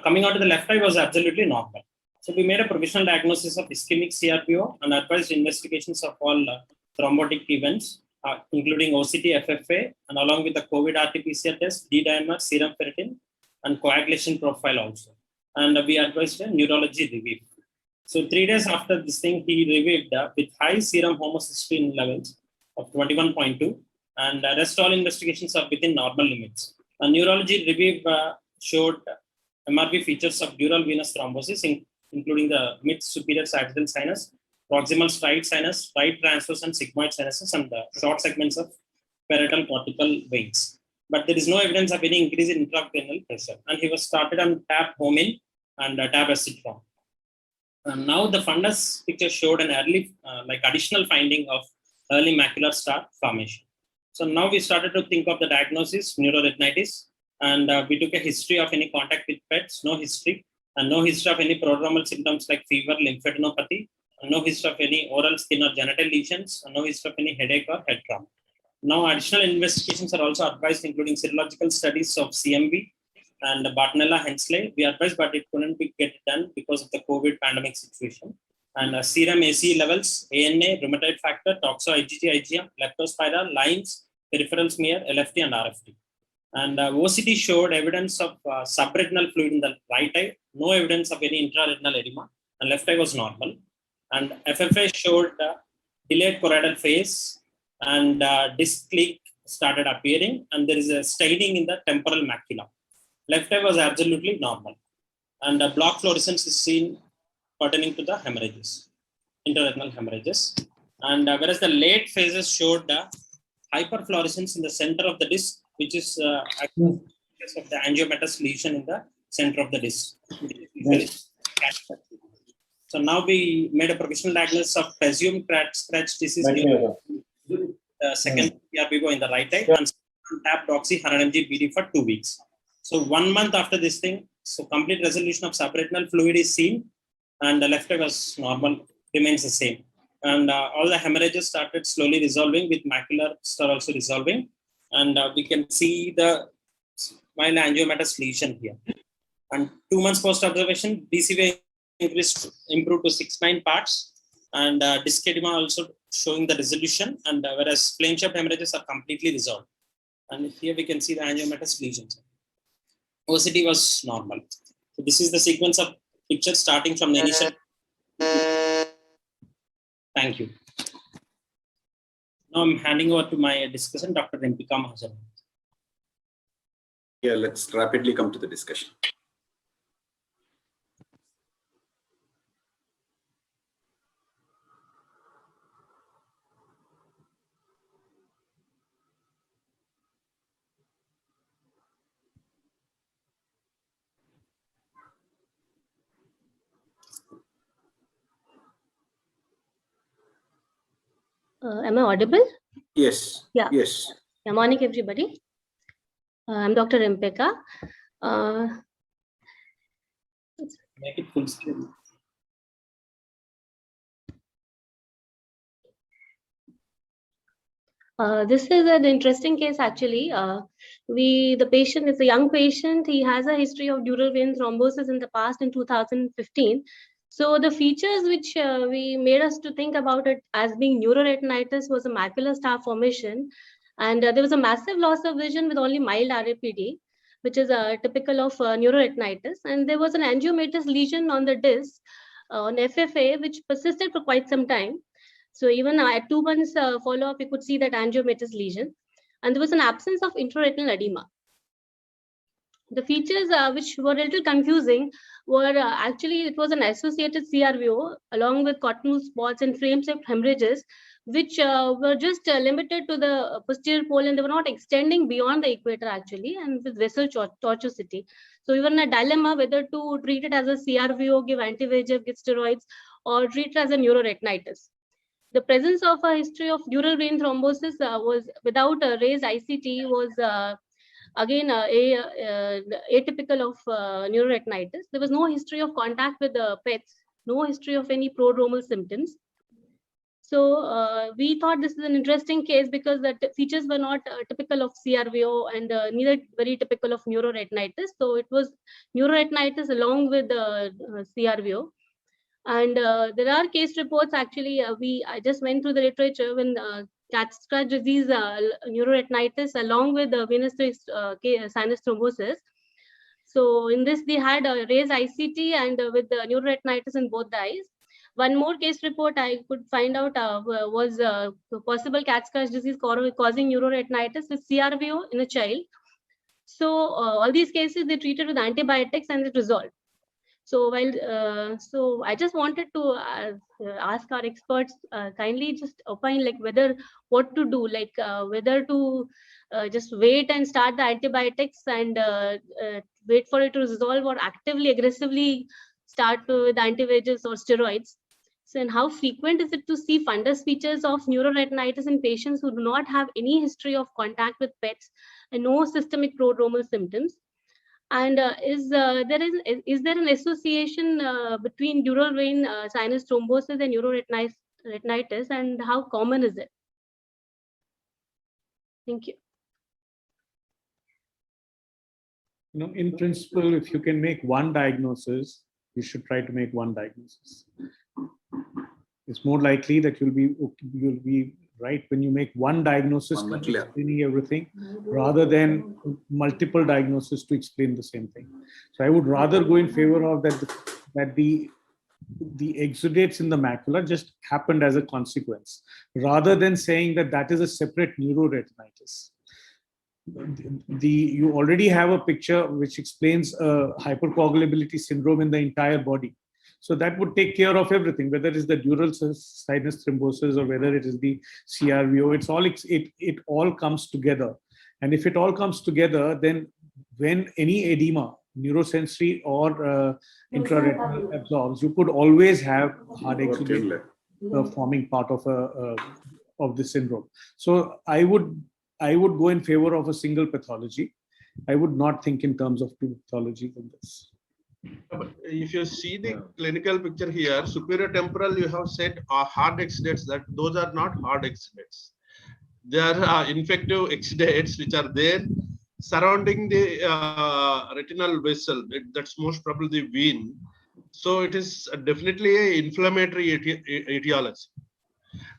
R: Coming out to the left eye was absolutely normal. So we made a provisional diagnosis of ischemic CRPO and advised investigations of all thrombotic events, including OCT, FFA, and along with the COVID RT-PCR test, D-dimer, serum ferritin, and coagulation profile also. And we advised a neurology review. So 3 days after this thing, he reviewed with high serum homocysteine levels of 21.2, and rest all investigations are within normal limits. A neurology review showed MRV features of dural venous thrombosis, including the mid-superior sagittal sinus, proximal stride sinus, right transverse and sigmoid sinuses, and the short segments of parietal cortical veins. But there is no evidence of any increase in intracranial pressure. And he was started on TAP Homin and TAP Acetron. And now the fundus picture showed an early, additional finding of early macular star formation. So now we started to think of the diagnosis, neuroretinitis, and we took a history of any contact with pets, no history, and no history of any prodromal symptoms like fever, lymphadenopathy, and no history of any oral skin or genital lesions, and no history of any headache or head trauma. Now additional investigations are also advised, including serological studies of CMV and Bartonella Hensley. We advised, but it couldn't be get done because of the COVID pandemic situation. And serum ACE levels, ANA, rheumatoid factor, toxo IgG, IgM, leptospira, lines, peripheral smear, LFT, and RFT. And OCT showed evidence of subretinal fluid in the right eye, no evidence of any intraretinal edema, and left eye was normal. And FFA showed delayed choroidal phase, and disc clique started appearing, and there is a staining in the temporal macula. Left eye was absolutely normal. And block fluorescence is seen pertaining to the hemorrhages, intraretinal hemorrhages. And whereas the late phases showed hyperfluorescence in the center of the disc, which is actually because of the angiomatous lesion in the center of the disc. So now we made a provisional diagnosis of presumed scratch disease, second PRBO in the right eye, and tap doxy 100 mg BD for 2 weeks. So 1 month after this thing, so complete resolution of subretinal fluid is seen, and the left eye was normal, remains the same. And all the hemorrhages started slowly resolving, with macular star also resolving. And we can see the mild angiomatous lesion here. And 2 months post observation, DCVA improved to 6-9 parts, and disc edema also showing the resolution, and whereas flame shaped hemorrhages are completely resolved. And here we can see the angiomatous lesions. OCT was normal. So this is the sequence of pictures starting from the initial. Thank you. Now I'm handing over to my discussant, Dr. Rimpika Mahajan.
A: Yeah, let's rapidly come to the discussion.
S: Am I audible?
A: Yes.
S: Yeah.
A: Yes.
S: Good morning, everybody. I'm Dr. Rimpika.
R: Make it full screen.
S: This is an interesting case, actually. The patient is a young patient. He has a history of dural vein thrombosis in the past in 2015. So the features which we made us to think about it as being neuroretinitis was a macular star formation, and there was a massive loss of vision with only mild RAPD, which is typical of neuroretinitis, and there was an angiomatous lesion on the disc on FFA, which persisted for quite some time. So even at 2 months follow-up, we could see that angiomatous lesion, and there was an absence of intraretinal edema. The features which were a little confusing were actually it was an associated CRVO along with cotton wool spots and frame-shaped hemorrhages, which were just limited to the posterior pole, and they were not extending beyond the equator actually, and with vessel tortuosity. So we were in a dilemma whether to treat it as a CRVO, give anti-VEGF, give steroids, or treat it as a neuroretinitis. The presence of a history of dural vein thrombosis was without a raised ICT was again atypical of neuroretinitis. There was no history of contact with the pets, no history of any prodromal symptoms. So we thought this is an interesting case because the features were not typical of CRVO and neither very typical of neuroretinitis. So it was neuroretinitis along with CRVO. And there are case reports actually, I just went through the literature when cat scratch disease, neuroretinitis along with venous sinus thrombosis. So in this, they had a raised ICT and with the neuroretinitis in both the eyes. One more case report I could find out was possible cat scratch disease causing neuroretinitis with CRVO in a child. So all these cases they treated with antibiotics and it resolved. So while so I just wanted to ask our experts kindly just opine like whether what to do, like whether to just wait and start the antibiotics and wait for it to resolve, or actively aggressively start with anti-VEGFs or steroids. So, and how frequent is it to see fundus features of neuroretinitis in patients who do not have any history of contact with pets and no systemic prodromal symptoms? And is there an association between dural vein sinus thrombosis and neuroretinitis, and how common is it? Thank you.
G: You know, in principle, if you can make one diagnosis, you should try to make one diagnosis. It's more likely that you'll be right when you make one diagnosis explaining everything, rather than multiple diagnoses to explain the same thing. So I would rather go in favor of that the exudates in the macula just happened as a consequence, rather than saying that is a separate neuroretinitis. You already have a picture which explains a hypercoagulability syndrome in the entire body. So that would take care of everything, whether it is the dural sinus thrombosis or whether it is the CRVO. It all comes together. And if it all comes together, then when any edema, neurosensory or intraretinal absorbs, you could always have hard exudate forming part of the syndrome. So I would go in favor of a single pathology. I would not think in terms of two pathologies in this.
F: But if you see the clinical picture here, superior temporal, you have said hard exudates, that those are not hard exudates. They are infective exudates which are there surrounding the retinal vessel. That's most probably the vein. So it is definitely an inflammatory etiology.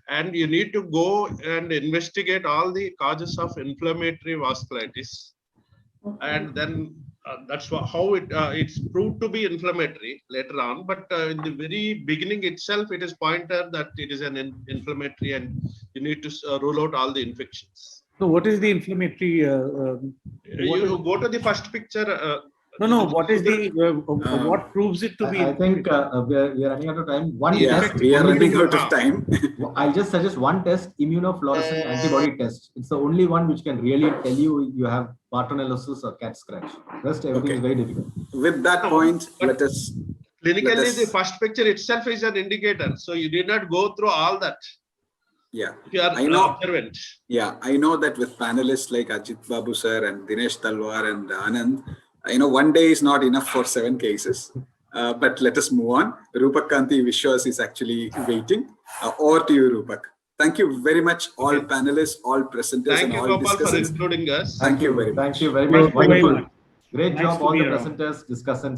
F: And you need to go and investigate all the causes of inflammatory vasculitis. And then that's how it's proved to be inflammatory later on. But in the very beginning itself, it is pointed that it is an inflammatory, and you need to rule out all the infections.
G: So what is the inflammatory?
F: You go to the first picture.
G: No. What is the what proves it to be?
E: I think we are running out of time.
A: We are running out of time.
E: I'll just suggest one test: immunofluorescent antibody test. It's the only one which can really tell you have Bartonellosis or cat scratch. Rest everything is very difficult.
A: With that point, let us.
F: Clinically, the first picture itself is an indicator. So you did not go through all that.
A: Yeah,
F: you are observant.
A: Yeah, I know that with panelists like Ajit Babu sir and Dinesh Talwar and Anand, one day is not enough for 7 cases. But let us move on. Rupak Kanti Vishwas is actually waiting. Over to you, Rupak. Thank you very much, all panelists, all presenters,
F: Thank
A: and
F: you,
A: all
F: Gopal,
A: discussants.
F: for including us.
E: Thank you very much. Great job, all the presenters, discussants.